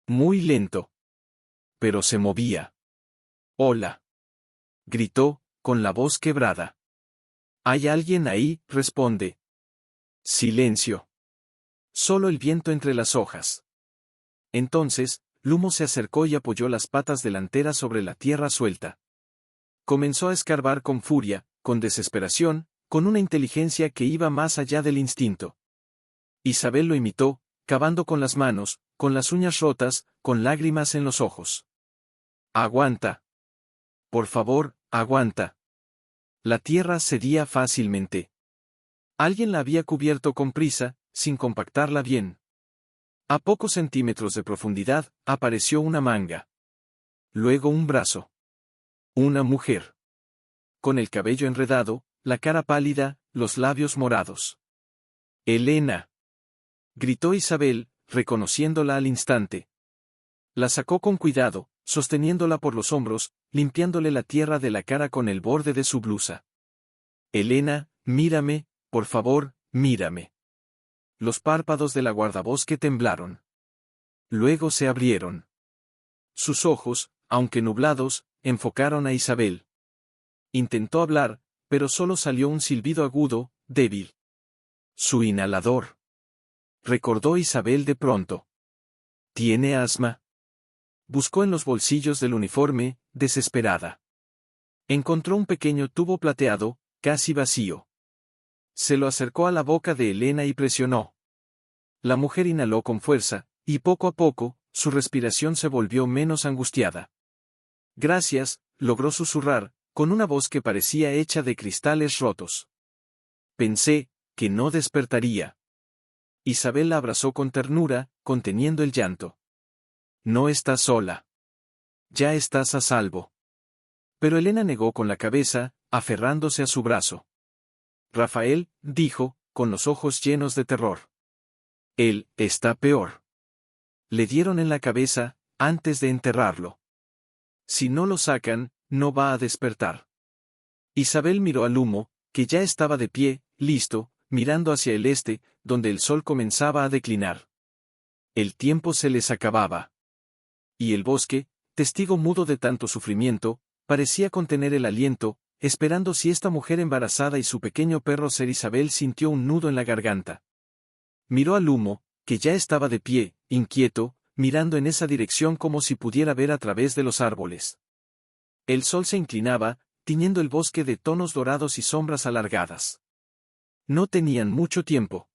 Muy lento. Pero se movía. «Hola», gritó, con la voz quebrada. «¿Hay alguien ahí?», responde. Silencio. Solo el viento entre las hojas. Entonces, Lumo se acercó y apoyó las patas delanteras sobre la tierra suelta. Comenzó a escarbar con furia, con desesperación, con una inteligencia que iba más allá del instinto. Isabel lo imitó, cavando con las manos, con las uñas rotas, con lágrimas en los ojos. «Aguanta. Por favor, aguanta». La tierra cedía fácilmente. Alguien la había cubierto con prisa, sin compactarla bien. A pocos centímetros de profundidad, apareció una manga. Luego un brazo. Una mujer. Con el cabello enredado, la cara pálida, los labios morados. «Elena», gritó Isabel, reconociéndola al instante. La sacó con cuidado, sosteniéndola por los hombros, limpiándole la tierra de la cara con el borde de su blusa. «Elena, mírame, por favor, mírame». Los párpados de la guardabosque temblaron. Luego se abrieron. Sus ojos, aunque nublados, enfocaron a Isabel. Intentó hablar, pero solo salió un silbido agudo, débil. «Su inhalador», recordó Isabel de pronto. «¿Tiene asma?». Buscó en los bolsillos del uniforme, desesperada. Encontró un pequeño tubo plateado, casi vacío. Se lo acercó a la boca de Elena y presionó. La mujer inhaló con fuerza, y poco a poco, su respiración se volvió menos angustiada. «Gracias», logró susurrar, con una voz que parecía hecha de cristales rotos. «Pensé que no despertaría». Isabel la abrazó con ternura, conteniendo el llanto. «No estás sola. Ya estás a salvo». Pero Elena negó con la cabeza, aferrándose a su brazo. «Rafael», dijo, con los ojos llenos de terror. «Él está peor. Le dieron en la cabeza, antes de enterrarlo. Si no lo sacan, no va a despertar». Isabel miró al Lumo, que ya estaba de pie, listo, mirando hacia el este, donde el sol comenzaba a declinar. El tiempo se les acababa. Y el bosque, testigo mudo de tanto sufrimiento, parecía contener el aliento, esperando si esta mujer embarazada y su pequeño perro ser Isabel sintió un nudo en la garganta. Miró al Lumo, que ya estaba de pie, inquieto, mirando en esa dirección como si pudiera ver a través de los árboles. El sol se inclinaba, tiñendo el bosque de tonos dorados y sombras alargadas. No tenían mucho tiempo.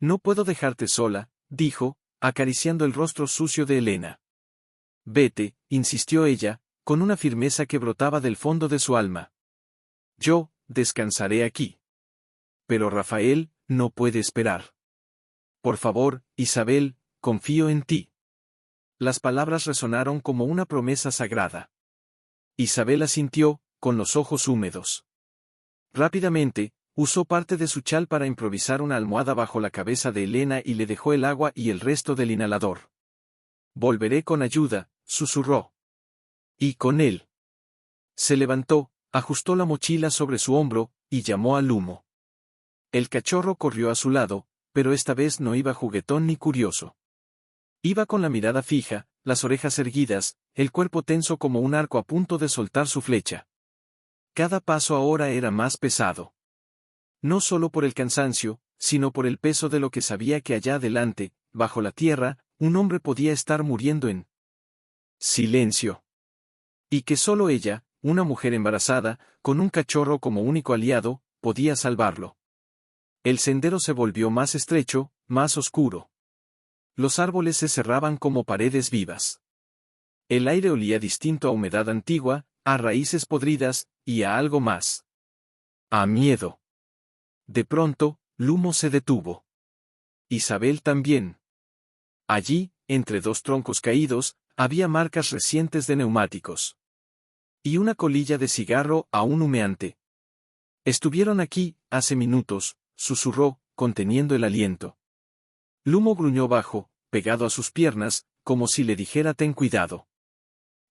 «No puedo dejarte sola», dijo, acariciando el rostro sucio de Elena. «Vete», insistió ella, con una firmeza que brotaba del fondo de su alma. «Yo, descansaré aquí. Pero Rafael, no puede esperar. Por favor, Isabel, confío en ti». Las palabras resonaron como una promesa sagrada. Isabel asintió, con los ojos húmedos. Rápidamente, usó parte de su chal para improvisar una almohada bajo la cabeza de Elena y le dejó el agua y el resto del inhalador. «Volveré con ayuda», susurró. «Y con él». Se levantó, ajustó la mochila sobre su hombro, y llamó al Lumo. El cachorro corrió a su lado, pero esta vez no iba juguetón ni curioso. Iba con la mirada fija, las orejas erguidas, el cuerpo tenso como un arco a punto de soltar su flecha. Cada paso ahora era más pesado. No solo por el cansancio, sino por el peso de lo que sabía que allá adelante, bajo la tierra, un hombre podía estar muriendo en silencio. Y que solo ella, una mujer embarazada, con un cachorro como único aliado, podía salvarlo. El sendero se volvió más estrecho, más oscuro. Los árboles se cerraban como paredes vivas. El aire olía distinto a humedad antigua, a raíces podridas, y a algo más. A miedo. De pronto, Lumo se detuvo. Isabel también. Allí, entre dos troncos caídos, había marcas recientes de neumáticos. Y una colilla de cigarro aún humeante. Estuvieron aquí, hace minutos, susurró, conteniendo el aliento. Lumo gruñó bajo, pegado a sus piernas, como si le dijera ten cuidado.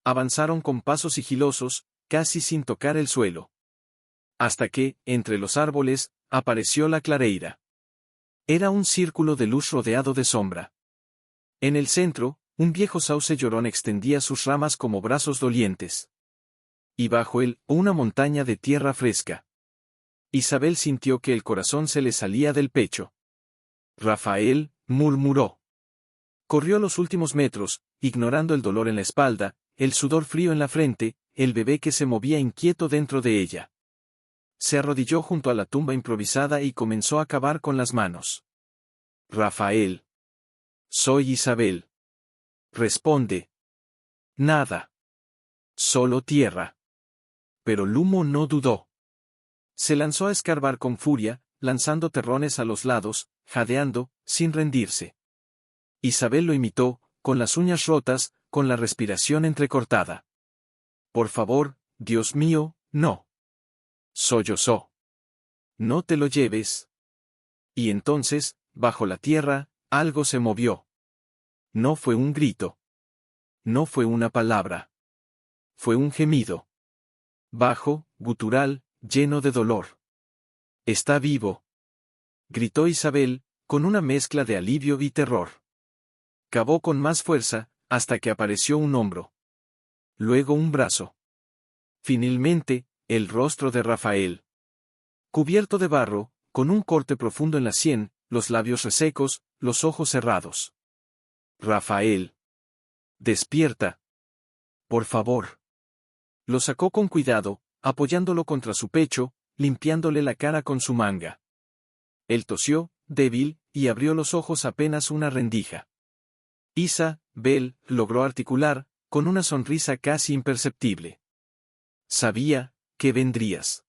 Avanzaron con pasos sigilosos, casi sin tocar el suelo. Hasta que, entre los árboles, apareció la clareira. Era un círculo de luz rodeado de sombra. En el centro, un viejo sauce llorón extendía sus ramas como brazos dolientes. Y bajo él, una montaña de tierra fresca. Isabel sintió que el corazón se le salía del pecho. Rafael, murmuró. Corrió los últimos metros, ignorando el dolor en la espalda, el sudor frío en la frente, el bebé que se movía inquieto dentro de ella. Se arrodilló junto a la tumba improvisada y comenzó a cavar con las manos. Rafael. Soy Isabel. Responde. Nada. Solo tierra. Pero Lumo no dudó. Se lanzó a escarbar con furia, lanzando terrones a los lados, jadeando, sin rendirse. Isabel lo imitó, con las uñas rotas, con la respiración entrecortada. Por favor, Dios mío, no. Sollozó. No te lo lleves. Y entonces, bajo la tierra, algo se movió. No fue un grito. No fue una palabra. Fue un gemido. Bajo, gutural, lleno de dolor. Está vivo. Gritó Isabel, con una mezcla de alivio y terror. Cavó con más fuerza, hasta que apareció un hombro. Luego un brazo. Finalmente, el rostro de Rafael. Cubierto de barro, con un corte profundo en la sien, los labios resecos, los ojos cerrados. Rafael. Despierta. Por favor. Lo sacó con cuidado, apoyándolo contra su pecho, limpiándole la cara con su manga. Él tosió, débil, y abrió los ojos apenas una rendija. Isabel logró articular, con una sonrisa casi imperceptible. Sabía que vendrías.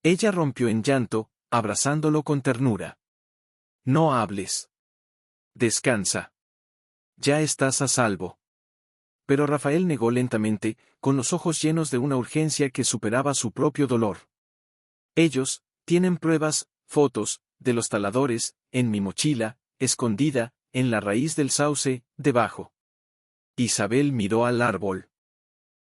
Ella rompió en llanto, abrazándolo con ternura. No hables. Descansa. Ya estás a salvo. Pero Rafael negó lentamente, con los ojos llenos de una urgencia que superaba su propio dolor. Ellos, tienen pruebas, fotos, de los taladores, en mi mochila, escondida, en la raíz del sauce, debajo. Isabel miró al árbol.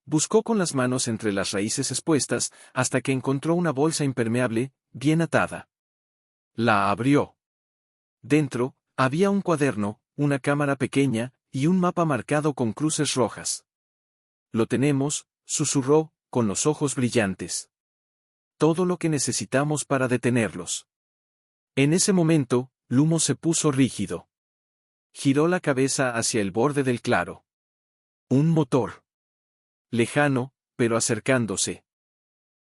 Buscó con las manos entre las raíces expuestas, hasta que encontró una bolsa impermeable, bien atada. La abrió. Dentro, había un cuaderno, una cámara pequeña, y un mapa marcado con cruces rojas. Lo tenemos, susurró, con los ojos brillantes. Todo lo que necesitamos para detenerlos. En ese momento, Lumo se puso rígido. Giró la cabeza hacia el borde del claro. Un motor. Lejano, pero acercándose.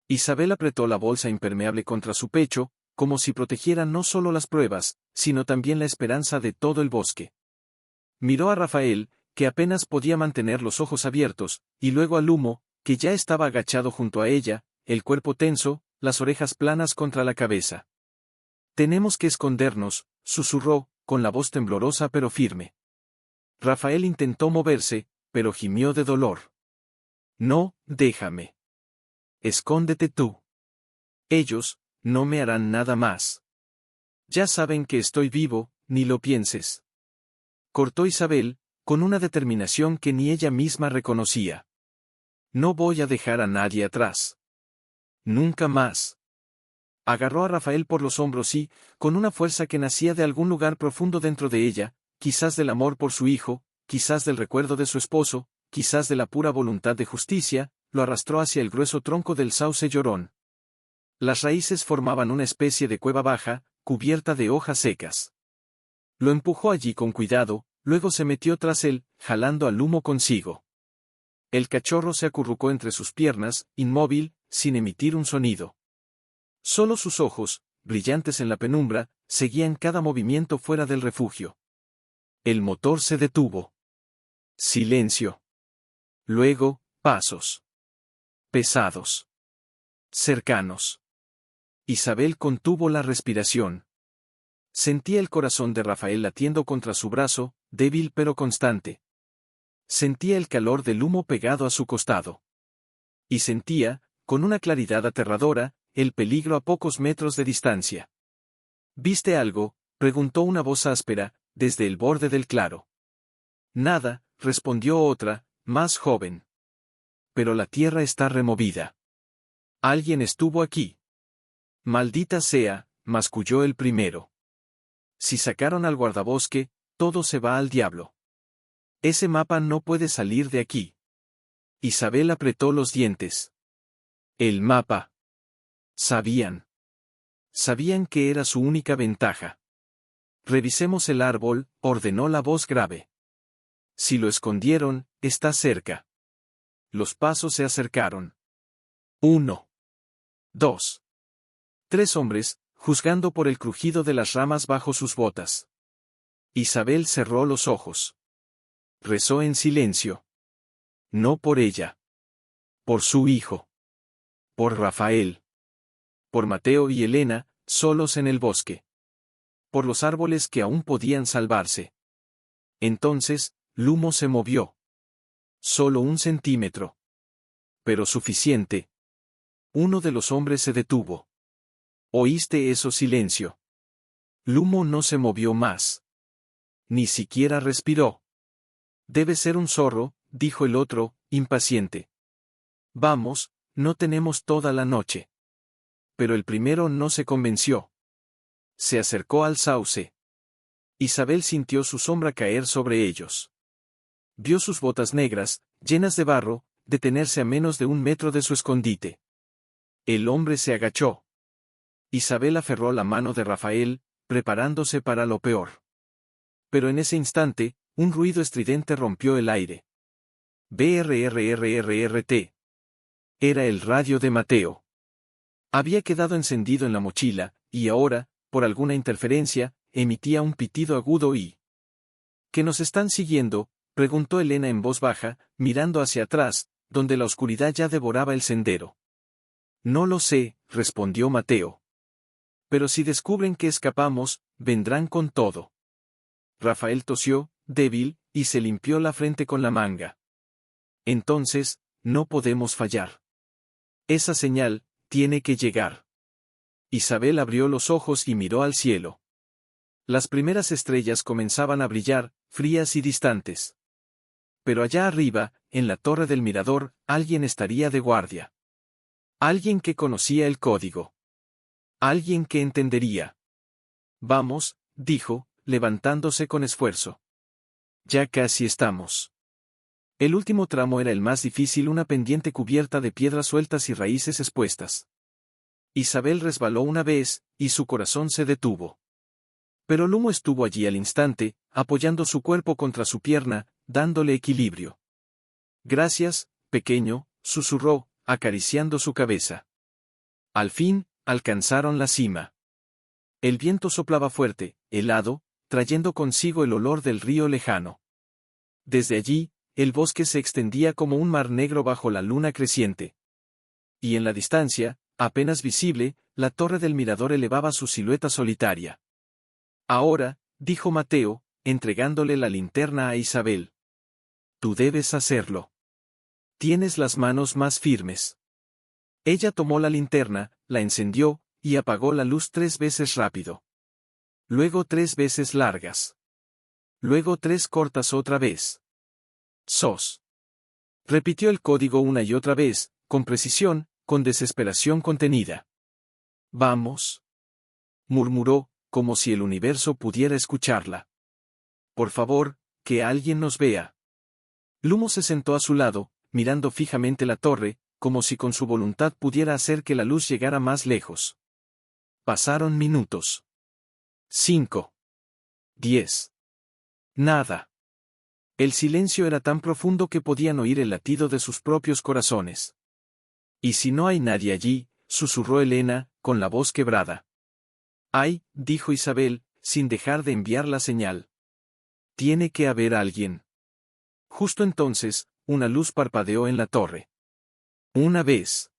Isabel apretó la bolsa impermeable contra su pecho, como si protegiera no solo las pruebas, sino también la esperanza de todo el bosque. Miró a Rafael, que apenas podía mantener los ojos abiertos, y luego a Lumo, que ya estaba agachado junto a ella, el cuerpo tenso, las orejas planas contra la cabeza. Tenemos que escondernos, susurró, con la voz temblorosa pero firme. Rafael intentó moverse, pero gimió de dolor. No, déjame. Escóndete tú. Ellos, no me harán nada más. Ya saben que estoy vivo, ni lo pienses. Cortó Isabel, con una determinación que ni ella misma reconocía. No voy a dejar a nadie atrás. Nunca más. Agarró a Rafael por los hombros y, con una fuerza que nacía de algún lugar profundo dentro de ella, quizás del amor por su hijo, quizás del recuerdo de su esposo, quizás de la pura voluntad de justicia, lo arrastró hacia el grueso tronco del sauce llorón. Las raíces formaban una especie de cueva baja, cubierta de hojas secas. Lo empujó allí con cuidado, Luego se metió tras él, jalando al Lumo consigo. El cachorro se acurrucó entre sus piernas, inmóvil, sin emitir un sonido. Solo sus ojos, brillantes en la penumbra, seguían cada movimiento fuera del refugio. El motor se detuvo. Silencio. Luego, pasos. Pesados. Cercanos. Isabel contuvo la respiración. Sentía el corazón de Rafael latiendo contra su brazo, débil pero constante. Sentía el calor del humo pegado a su costado. Y sentía, con una claridad aterradora, el peligro a pocos metros de distancia. ¿Viste algo?, preguntó una voz áspera, desde el borde del claro. Nada, respondió otra, más joven. Pero la tierra está removida. Alguien estuvo aquí. Maldita sea, masculló el primero. Si sacaron al guardabosque, todo se va al diablo. Ese mapa no puede salir de aquí. Isabel apretó los dientes. El mapa. Sabían. Sabían que era su única ventaja. Revisemos el árbol, ordenó la voz grave. Si lo escondieron, está cerca. Los pasos se acercaron. 1. 2. 3 hombres, juzgando por el crujido de las ramas bajo sus botas. Isabel cerró los ojos. Rezó en silencio. No por ella. Por su hijo. Por Rafael. Por Mateo y Elena, solos en el bosque. Por los árboles que aún podían salvarse. Entonces, Lumo se movió. Solo 1 centímetro. Pero suficiente. Uno de los hombres se detuvo. ¿Oíste eso? Silencio. Lumo no se movió más. Ni siquiera respiró. Debe ser un zorro, dijo el otro, impaciente. Vamos, no tenemos toda la noche. Pero el primero no se convenció. Se acercó al sauce. Isabel sintió su sombra caer sobre ellos. Vio sus botas negras, llenas de barro, detenerse a menos de 1 metro de su escondite. El hombre se agachó. Isabel aferró la mano de Rafael, preparándose para lo peor. Pero en ese instante, un ruido estridente rompió el aire. Brrrrrrt. Era el radio de Mateo. Había quedado encendido en la mochila, y ahora, por alguna interferencia, emitía un pitido agudo y... ¿Qué nos están siguiendo?, preguntó Elena en voz baja, mirando hacia atrás, donde la oscuridad ya devoraba el sendero. No lo sé, respondió Mateo. Pero si descubren que escapamos, vendrán con todo. Rafael tosió, débil, y se limpió la frente con la manga. Entonces, no podemos fallar. Esa señal, tiene que llegar. Isabel abrió los ojos y miró al cielo. Las primeras estrellas comenzaban a brillar, frías y distantes. Pero allá arriba, en la torre del mirador, alguien estaría de guardia. Alguien que conocía el código. Alguien que entendería. Vamos, dijo, levantándose con esfuerzo. Ya casi estamos. El último tramo era el más difícil, una pendiente cubierta de piedras sueltas y raíces expuestas. Isabel resbaló una vez, y su corazón se detuvo. Pero Lumo estuvo allí al instante, apoyando su cuerpo contra su pierna, dándole equilibrio. Gracias, pequeño, susurró, acariciando su cabeza. Al fin, alcanzaron la cima. El viento soplaba fuerte, helado, trayendo consigo el olor del río lejano. Desde allí, el bosque se extendía como un mar negro bajo la luna creciente. Y en la distancia, apenas visible, la torre del mirador elevaba su silueta solitaria. Ahora, dijo Mateo, entregándole la linterna a Isabel. Tú debes hacerlo. Tienes las manos más firmes. Ella tomó la linterna, la encendió, y apagó la luz 3 veces rápido. Luego 3 veces largas. Luego 3 cortas otra vez. Sos. Repitió el código una y otra vez, con precisión, con desesperación contenida. Vamos. Murmuró, como si el universo pudiera escucharla. Por favor, que alguien nos vea. Lumo se sentó a su lado, mirando fijamente la torre, como si con su voluntad pudiera hacer que la luz llegara más lejos. Pasaron minutos. 5. 10. Nada. El silencio era tan profundo que podían oír el latido de sus propios corazones. «¿Y si no hay nadie allí?», susurró Elena, con la voz quebrada. «Ay», dijo Isabel, sin dejar de enviar la señal. «Tiene que haber alguien». Justo entonces, una luz parpadeó en la torre. Una vez.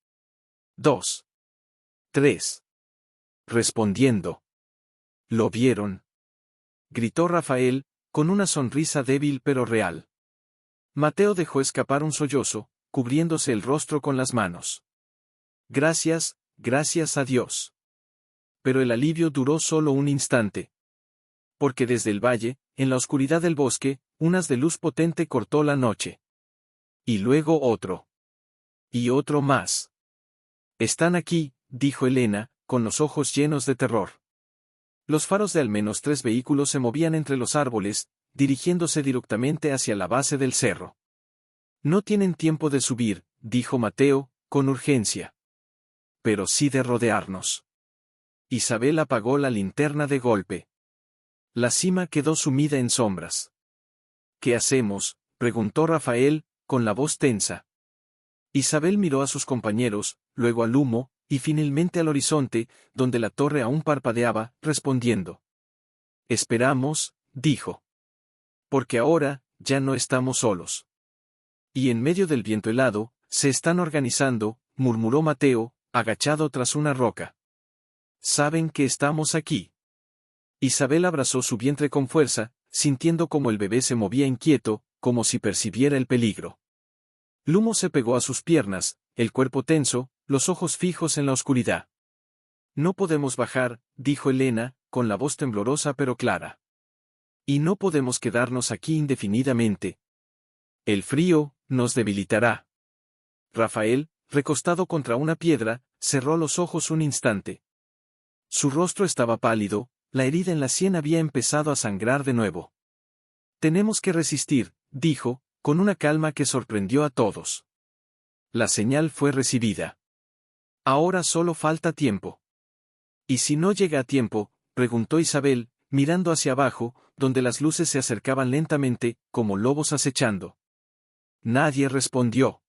2. 3. Respondiendo. «¿Lo vieron?», gritó Rafael, con una sonrisa débil pero real. Mateo dejó escapar un sollozo, cubriéndose el rostro con las manos. «Gracias, gracias a Dios». Pero el alivio duró solo un instante. Porque desde el valle, en la oscuridad del bosque, un haz de luz potente cortó la noche. Y luego otro. Y otro más. «Están aquí», dijo Elena, con los ojos llenos de terror. Los faros de al menos 3 vehículos se movían entre los árboles, dirigiéndose directamente hacia la base del cerro. «No tienen tiempo de subir», dijo Mateo, con urgencia. «Pero sí de rodearnos». Isabel apagó la linterna de golpe. La cima quedó sumida en sombras. «¿Qué hacemos?», preguntó Rafael, con la voz tensa. Isabel miró a sus compañeros, luego al humo, y finalmente al horizonte, donde la torre aún parpadeaba, respondiendo. «Esperamos», dijo. «Porque ahora, ya no estamos solos». «Y en medio del viento helado, se están organizando», murmuró Mateo, agachado tras una roca. «Saben que estamos aquí». Isabel abrazó su vientre con fuerza, sintiendo como el bebé se movía inquieto, como si percibiera el peligro. Lumo se pegó a sus piernas, el cuerpo tenso, los ojos fijos en la oscuridad. «No podemos bajar», dijo Elena, con la voz temblorosa pero clara. «Y no podemos quedarnos aquí indefinidamente. El frío nos debilitará». Rafael, recostado contra una piedra, cerró los ojos un instante. Su rostro estaba pálido, la herida en la sien había empezado a sangrar de nuevo. «Tenemos que resistir», dijo, con una calma que sorprendió a todos. La señal fue recibida. «Ahora solo falta tiempo». «¿Y si no llega a tiempo?», preguntó Isabel, mirando hacia abajo, donde las luces se acercaban lentamente, como lobos acechando. Nadie respondió.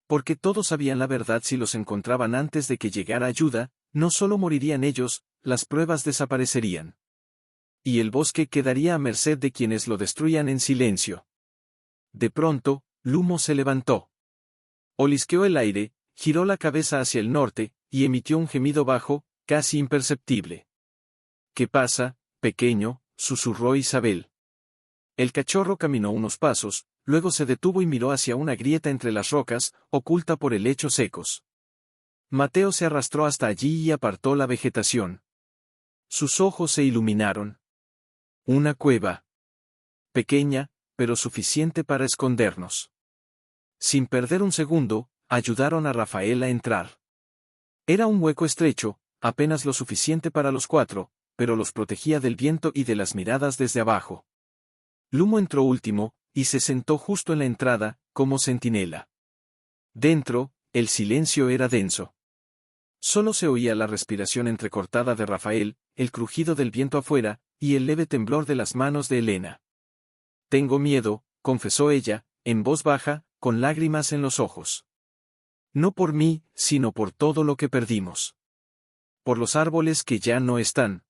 Porque todos sabían la verdad: si los encontraban antes de que llegara ayuda, no solo morirían ellos, las pruebas desaparecerían. Y el bosque quedaría a merced de quienes lo destruyan en silencio. De pronto, Lumo se levantó. Olisqueó el aire, giró la cabeza hacia el norte, y emitió un gemido bajo, casi imperceptible. «¿Qué pasa, pequeño?», susurró Isabel. El cachorro caminó unos pasos, luego se detuvo y miró hacia una grieta entre las rocas, oculta por helechos secos. Mateo se arrastró hasta allí y apartó la vegetación. Sus ojos se iluminaron. Una cueva. Pequeña, pero suficiente para escondernos. Sin perder un segundo, ayudaron a Rafael a entrar. Era un hueco estrecho, apenas lo suficiente para los 4, pero los protegía del viento y de las miradas desde abajo. Lumo entró último, y se sentó justo en la entrada, como centinela. Dentro, el silencio era denso. Solo se oía la respiración entrecortada de Rafael, el crujido del viento afuera, y el leve temblor de las manos de Elena. «Tengo miedo», confesó ella, en voz baja, con lágrimas en los ojos. «No por mí, sino por todo lo que perdimos. Por los árboles que ya no están.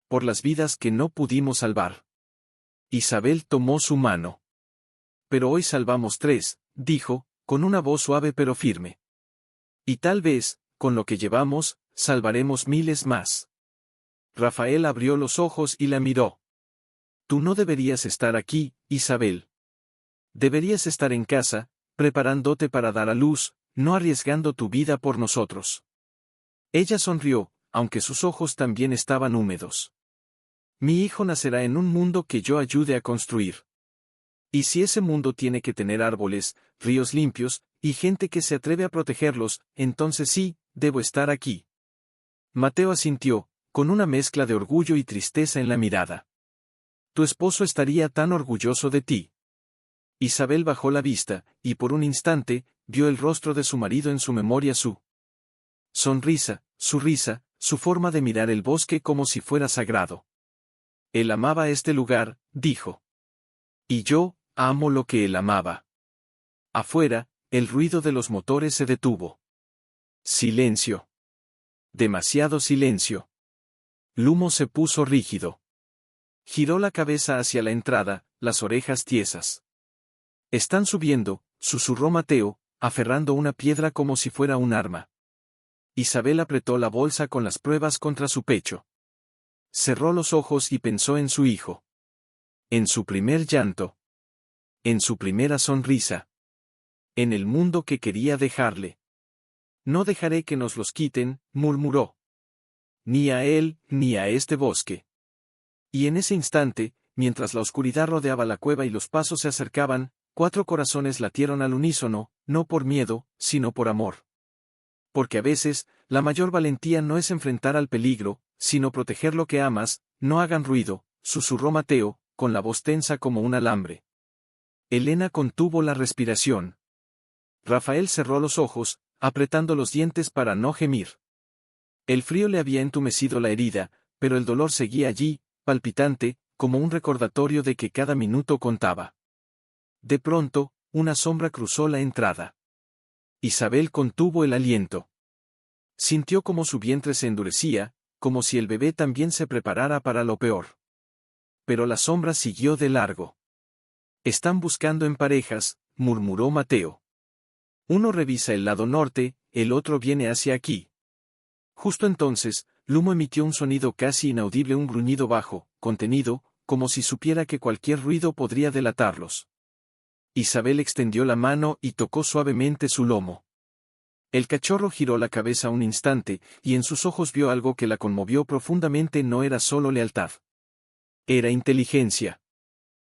Por las vidas que no pudimos salvar». Isabel tomó su mano. «Pero hoy salvamos 3», dijo, con una voz suave pero firme. «Y tal vez, con lo que llevamos, salvaremos miles más». Rafael abrió los ojos y la miró. «Tú no deberías estar aquí, Isabel. Deberías estar en casa, preparándote para dar a luz, no arriesgando tu vida por nosotros». Ella sonrió, aunque sus ojos también estaban húmedos. «Mi hijo nacerá en un mundo que yo ayude a construir. Y si ese mundo tiene que tener árboles, ríos limpios, y gente que se atreve a protegerlos, entonces sí, debo estar aquí». Mateo asintió, con una mezcla de orgullo y tristeza en la mirada. «Tu esposo estaría tan orgulloso de ti». Isabel bajó la vista, y por un instante, vio el rostro de su marido en su memoria, su sonrisa, su risa, su forma de mirar el bosque como si fuera sagrado. «Él amaba este lugar», dijo. «Y yo», amo lo que él amaba. Afuera, el ruido de los motores se detuvo. Silencio. Demasiado silencio. Lumo se puso rígido. Giró la cabeza hacia la entrada, las orejas tiesas. Están subiendo, susurró Mateo, aferrando una piedra como si fuera un arma. Isabel apretó la bolsa con las pruebas contra su pecho. Cerró los ojos y pensó en su hijo. En su primer llanto. En su primera sonrisa. En el mundo que quería dejarle. No dejaré que nos los quiten, murmuró. Ni a él, ni a este bosque. Y en ese instante, mientras la oscuridad rodeaba la cueva y los pasos se acercaban, 4 corazones latieron al unísono, no por miedo, sino por amor. Porque a veces, la mayor valentía no es enfrentar al peligro, sino proteger lo que amas. No hagan ruido, susurró Mateo, con la voz tensa como un alambre. Elena contuvo la respiración. Rafael cerró los ojos, apretando los dientes para no gemir. El frío le había entumecido la herida, pero el dolor seguía allí, palpitante, como un recordatorio de que cada minuto contaba. De pronto, una sombra cruzó la entrada. Isabel contuvo el aliento. Sintió como su vientre se endurecía, como si el bebé también se preparara para lo peor. Pero la sombra siguió de largo. Están buscando en parejas, murmuró Mateo. Uno revisa el lado norte, el otro viene hacia aquí. Justo entonces, Lumo emitió un sonido casi inaudible, un gruñido bajo, contenido, como si supiera que cualquier ruido podría delatarlos. Isabel extendió la mano y tocó suavemente su lomo. El cachorro giró la cabeza un instante, y en sus ojos vio algo que la conmovió profundamente. No era solo lealtad. Era inteligencia.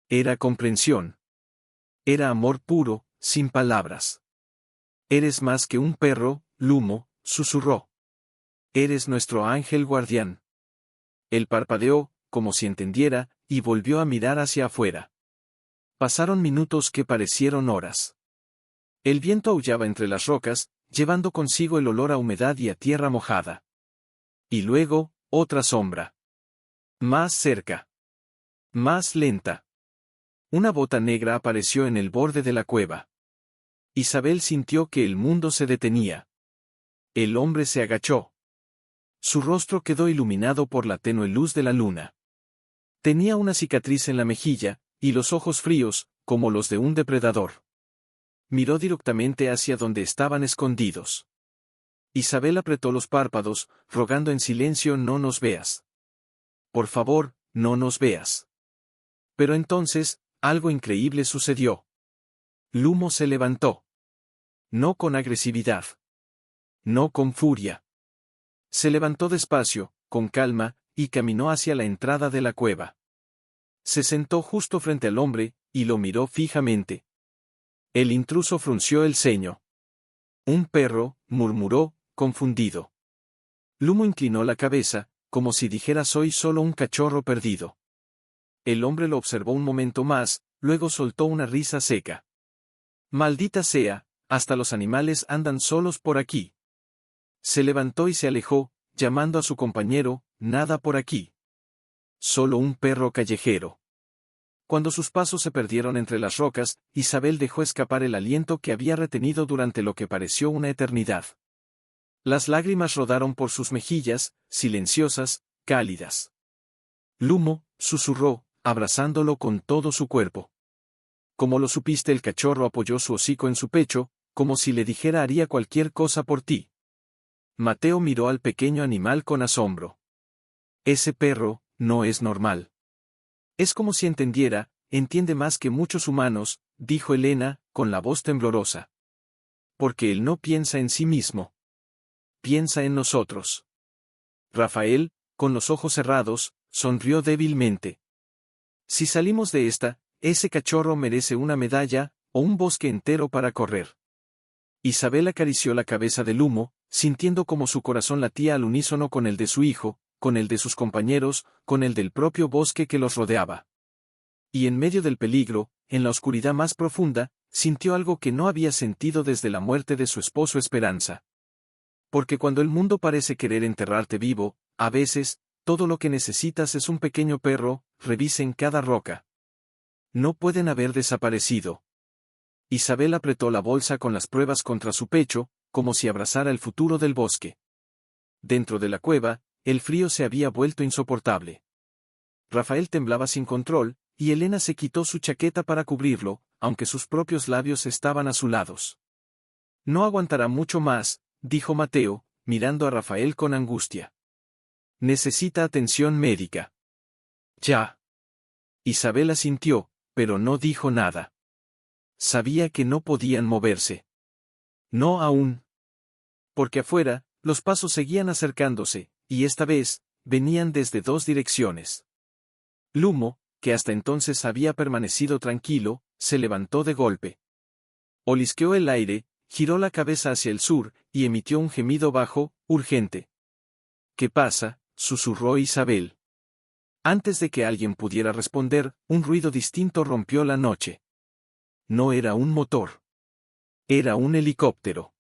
Era comprensión. Era amor puro, sin palabras. Eres más que un perro, Lumo, susurró. Eres nuestro ángel guardián. Él parpadeó, como si entendiera, y volvió a mirar hacia afuera. Pasaron minutos que parecieron horas. El viento aullaba entre las rocas, llevando consigo el olor a humedad y a tierra mojada. Y luego, otra sombra. Más cerca. Más lenta. Una bota negra apareció en el borde de la cueva. Isabel sintió que el mundo se detenía. El hombre se agachó. Su rostro quedó iluminado por la tenue luz de la luna. Tenía una cicatriz en la mejilla, y los ojos fríos, como los de un depredador. Miró directamente hacia donde estaban escondidos. Isabel apretó los párpados, rogando en silencio: no nos veas. Por favor, no nos veas. Pero entonces, algo increíble sucedió. Lumo se levantó. No con agresividad. No con furia. Se levantó despacio, con calma, y caminó hacia la entrada de la cueva. Se sentó justo frente al hombre, y lo miró fijamente. El intruso frunció el ceño. Un perro, murmuró, confundido. Lumo inclinó la cabeza, como si dijera: soy solo un cachorro perdido. El hombre lo observó un momento más, luego soltó una risa seca. Maldita sea, hasta los animales andan solos por aquí. Se levantó y se alejó, llamando a su compañero: nada por aquí. Solo un perro callejero. Cuando sus pasos se perdieron entre las rocas, Isabel dejó escapar el aliento que había retenido durante lo que pareció una eternidad. Las lágrimas rodaron por sus mejillas, silenciosas, cálidas. Lumo, susurró, abrazándolo con todo su cuerpo. Como lo supiste? El cachorro apoyó su hocico en su pecho, como si le dijera: haría cualquier cosa por ti. Mateo miró al pequeño animal con asombro. Ese perro, no es normal. Es como si entendiera, entiende más que muchos humanos, dijo Elena, con la voz temblorosa. Porque él no piensa en sí mismo. Piensa en nosotros. Rafael, con los ojos cerrados, sonrió débilmente. Si salimos de esta, ese cachorro merece una medalla, o un bosque entero para correr. Isabel acarició la cabeza de Lumo, sintiendo como su corazón latía al unísono con el de su hijo, con el de sus compañeros, con el del propio bosque que los rodeaba. Y en medio del peligro, en la oscuridad más profunda, sintió algo que no había sentido desde la muerte de su esposo Esperanza. Porque cuando el mundo parece querer enterrarte vivo, a veces, todo lo que necesitas es un pequeño perro. Revisen cada roca. No pueden haber desaparecido. Isabel apretó la bolsa con las pruebas contra su pecho, como si abrazara el futuro del bosque. Dentro de la cueva, el frío se había vuelto insoportable. Rafael temblaba sin control, y Elena se quitó su chaqueta para cubrirlo, aunque sus propios labios estaban azulados. No aguantará mucho más, dijo Mateo, mirando a Rafael con angustia. Necesita atención médica. Ya. Isabel asintió, pero no dijo nada. Sabía que no podían moverse. No aún. Porque afuera, los pasos seguían acercándose, y esta vez, venían desde dos direcciones. Lumo, que hasta entonces había permanecido tranquilo, se levantó de golpe. Olisqueó el aire, giró la cabeza hacia el sur, y emitió un gemido bajo, urgente. ¿Qué pasa?, susurró Isabel. Antes de que alguien pudiera responder, un ruido distinto rompió la noche. No era un motor. Era un helicóptero.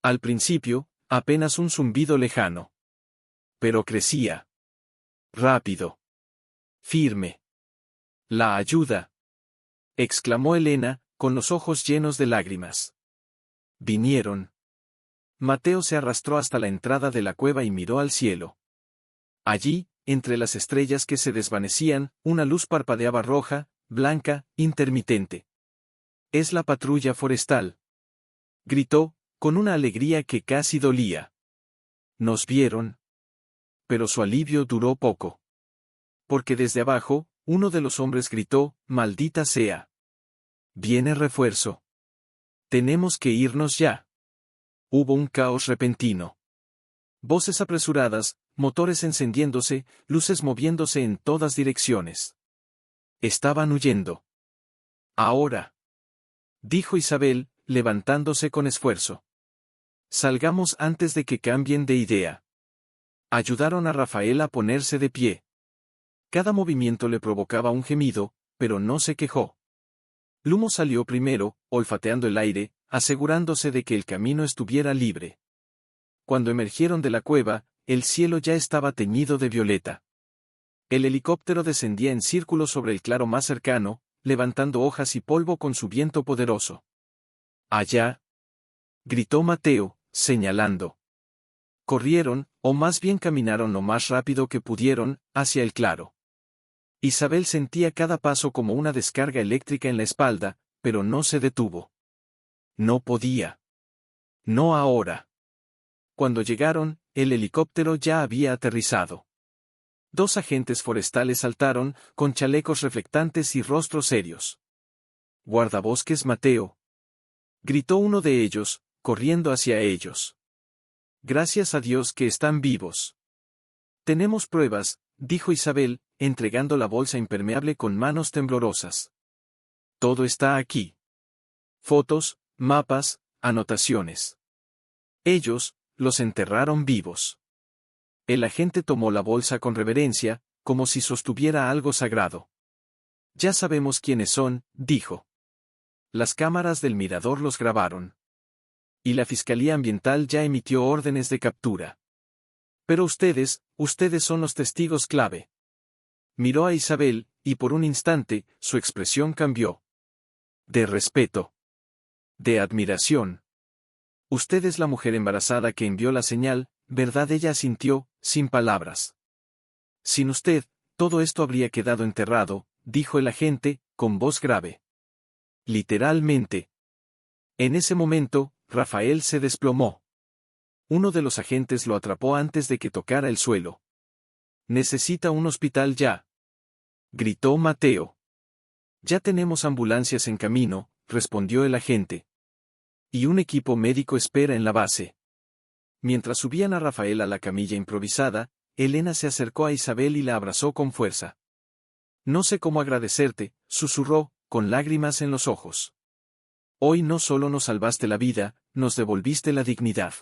Al principio, apenas un zumbido lejano. Pero crecía. Rápido. Firme. La ayuda. Exclamó Elena, con los ojos llenos de lágrimas. Vinieron. Mateo se arrastró hasta la entrada de la cueva y miró al cielo. Allí, entre las estrellas que se desvanecían, una luz parpadeaba roja, blanca, intermitente. Es la patrulla forestal. Gritó, con una alegría que casi dolía. Nos vieron. Pero su alivio duró poco. Porque desde abajo, uno de los hombres gritó, maldita sea. Viene refuerzo. Tenemos que irnos ya. Hubo un caos repentino. Voces apresuradas, motores encendiéndose, luces moviéndose en todas direcciones. Estaban huyendo. Ahora. Dijo Isabel, levantándose con esfuerzo. Salgamos antes de que cambien de idea. Ayudaron a Rafael a ponerse de pie. Cada movimiento le provocaba un gemido, pero no se quejó. Lumo salió primero, olfateando el aire, asegurándose de que el camino estuviera libre. Cuando emergieron de la cueva, el cielo ya estaba teñido de violeta. El helicóptero descendía en círculo sobre el claro más cercano, levantando hojas y polvo con su viento poderoso. Allá. Gritó Mateo, señalando. Corrieron, o más bien caminaron lo más rápido que pudieron, hacia el claro. Isabel sentía cada paso como una descarga eléctrica en la espalda, pero no se detuvo. No podía. No ahora. Cuando llegaron, el helicóptero ya había aterrizado. Dos agentes forestales saltaron, con chalecos reflectantes y rostros serios. Guardabosques Mateo. Gritó uno de ellos, corriendo hacia ellos. Gracias a Dios que están vivos. Tenemos pruebas, dijo Isabel, entregando la bolsa impermeable con manos temblorosas. Todo está aquí. Fotos, mapas, anotaciones. Ellos, los enterraron vivos. El agente tomó la bolsa con reverencia, como si sostuviera algo sagrado. Ya sabemos quiénes son, dijo. Las cámaras del mirador los grabaron. Y la Fiscalía Ambiental ya emitió órdenes de captura. Pero ustedes son los testigos clave. Miró a Isabel, y por un instante, su expresión cambió. De respeto. De admiración. Usted es la mujer embarazada que envió la señal, ¿verdad? Ella asintió, sin palabras. Sin usted, todo esto habría quedado enterrado, dijo el agente, con voz grave. Literalmente. En ese momento, Rafael se desplomó. Uno de los agentes lo atrapó antes de que tocara el suelo. Necesita un hospital ya. Gritó Mateo. Ya tenemos ambulancias en camino, respondió el agente. Y un equipo médico espera en la base. Mientras subían a Rafael a la camilla improvisada, Elena se acercó a Isabel y la abrazó con fuerza. No sé cómo agradecerte, susurró, con lágrimas en los ojos. Hoy no solo nos salvaste la vida, nos devolviste la dignidad.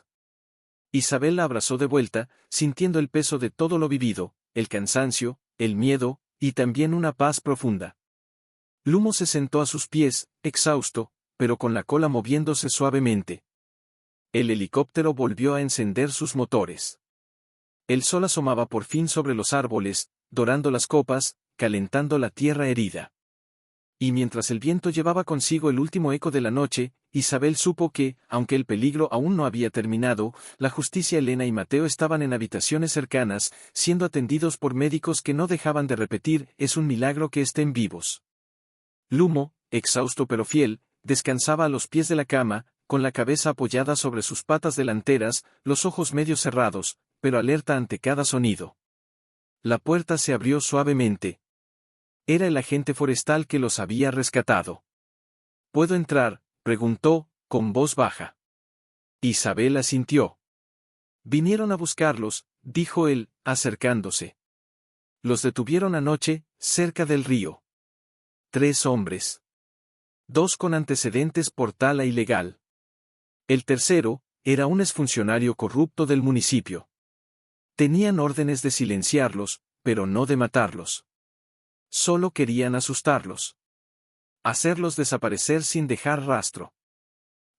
Isabel la abrazó de vuelta, sintiendo el peso de todo lo vivido, el cansancio, el miedo, y también una paz profunda. Lumo se sentó a sus pies, exhausto, pero con la cola moviéndose suavemente. El helicóptero volvió a encender sus motores. El sol asomaba por fin sobre los árboles, dorando las copas, calentando la tierra herida. Y mientras el viento llevaba consigo el último eco de la noche, Isabel supo que, aunque el peligro aún no había terminado, la justicia Elena y Mateo estaban en habitaciones cercanas, siendo atendidos por médicos que no dejaban de repetir: es un milagro que estén vivos. Lumo, exhausto pero fiel, descansaba a los pies de la cama, con la cabeza apoyada sobre sus patas delanteras, los ojos medio cerrados, pero alerta ante cada sonido. La puerta se abrió suavemente. Era el agente forestal que los había rescatado. ¿Puedo entrar?, preguntó, con voz baja. Isabel asintió. Vinieron a buscarlos, dijo él, acercándose. Los detuvieron anoche, cerca del río. 3 hombres. 2 con antecedentes por tala ilegal. El tercero, era un exfuncionario corrupto del municipio. Tenían órdenes de silenciarlos, pero no de matarlos. Solo querían asustarlos. Hacerlos desaparecer sin dejar rastro.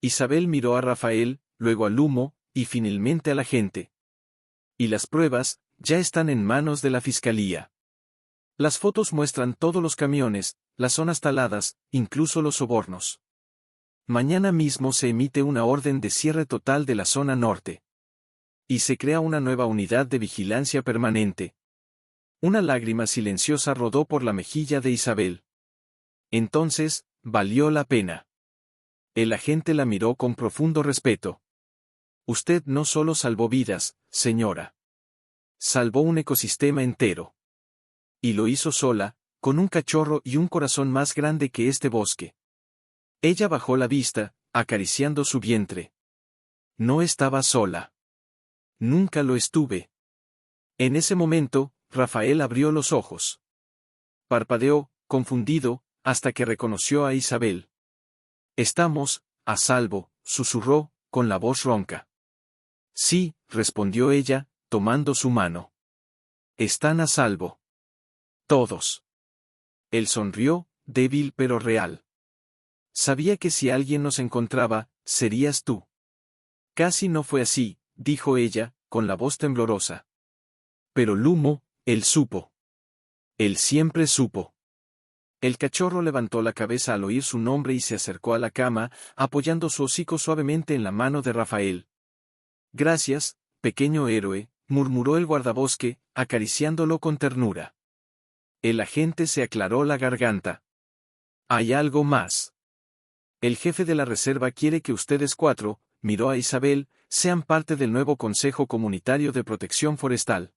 Isabel miró a Rafael, luego a Lumo, y finalmente a la gente. Y las pruebas, ya están en manos de la fiscalía. Las fotos muestran todos los camiones, las zonas taladas, incluso los sobornos. Mañana mismo se emite una orden de cierre total de la zona norte. Y se crea una nueva unidad de vigilancia permanente. Una lágrima silenciosa rodó por la mejilla de Isabel. Entonces, valió la pena. El agente la miró con profundo respeto. Usted no solo salvó vidas, señora. Salvó un ecosistema entero. Y lo hizo sola, con un cachorro y un corazón más grande que este bosque. Ella bajó la vista, acariciando su vientre. No estaba sola. Nunca lo estuve. En ese momento, Rafael abrió los ojos. Parpadeó, confundido, hasta que reconoció a Isabel. Estamos a salvo, susurró, con la voz ronca. Sí, respondió ella, tomando su mano. Están a salvo. Todos. Él sonrió, débil pero real. Sabía que si alguien nos encontraba, serías tú. Casi no fue así, dijo ella, con la voz temblorosa. Pero Lumo, él supo. Él siempre supo. El cachorro levantó la cabeza al oír su nombre y se acercó a la cama, apoyando su hocico suavemente en la mano de Rafael. Gracias, pequeño héroe, murmuró el guardabosque, acariciándolo con ternura. El agente se aclaró la garganta. Hay algo más. El jefe de la reserva quiere que ustedes 4, miró a Isabel, sean parte del nuevo Consejo Comunitario de Protección Forestal.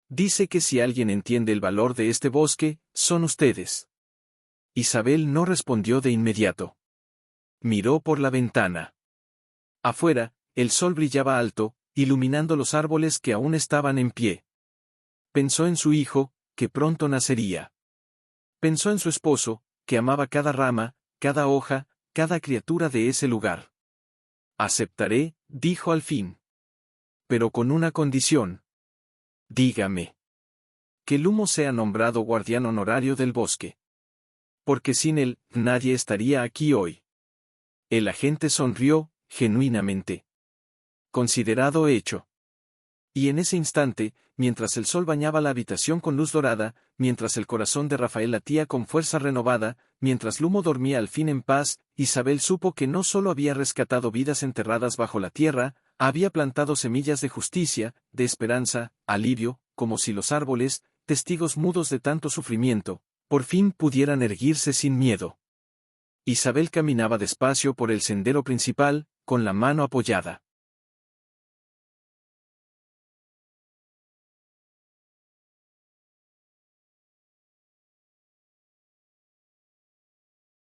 Dice que si alguien entiende el valor de este bosque, son ustedes. Isabel no respondió de inmediato. Miró por la ventana. Afuera, el sol brillaba alto, iluminando los árboles que aún estaban en pie. Pensó en su hijo, que pronto nacería. Pensó en su esposo, que amaba cada rama, cada hoja, cada criatura de ese lugar. Aceptaré, dijo al fin. Pero con una condición. Dígame. Que Lumo sea nombrado guardián honorario del bosque. Porque sin él, nadie estaría aquí hoy. El agente sonrió, genuinamente. Considerado hecho. Y en ese instante, mientras el sol bañaba la habitación con luz dorada, mientras el corazón de Rafael latía con fuerza renovada, mientras Lumo dormía al fin en paz, Isabel supo que no solo había rescatado vidas enterradas bajo la tierra, había plantado semillas de justicia, de esperanza, alivio, como si los árboles, testigos mudos de tanto sufrimiento, por fin pudieran erguirse sin miedo. Isabel caminaba despacio por el sendero principal, con la mano apoyada.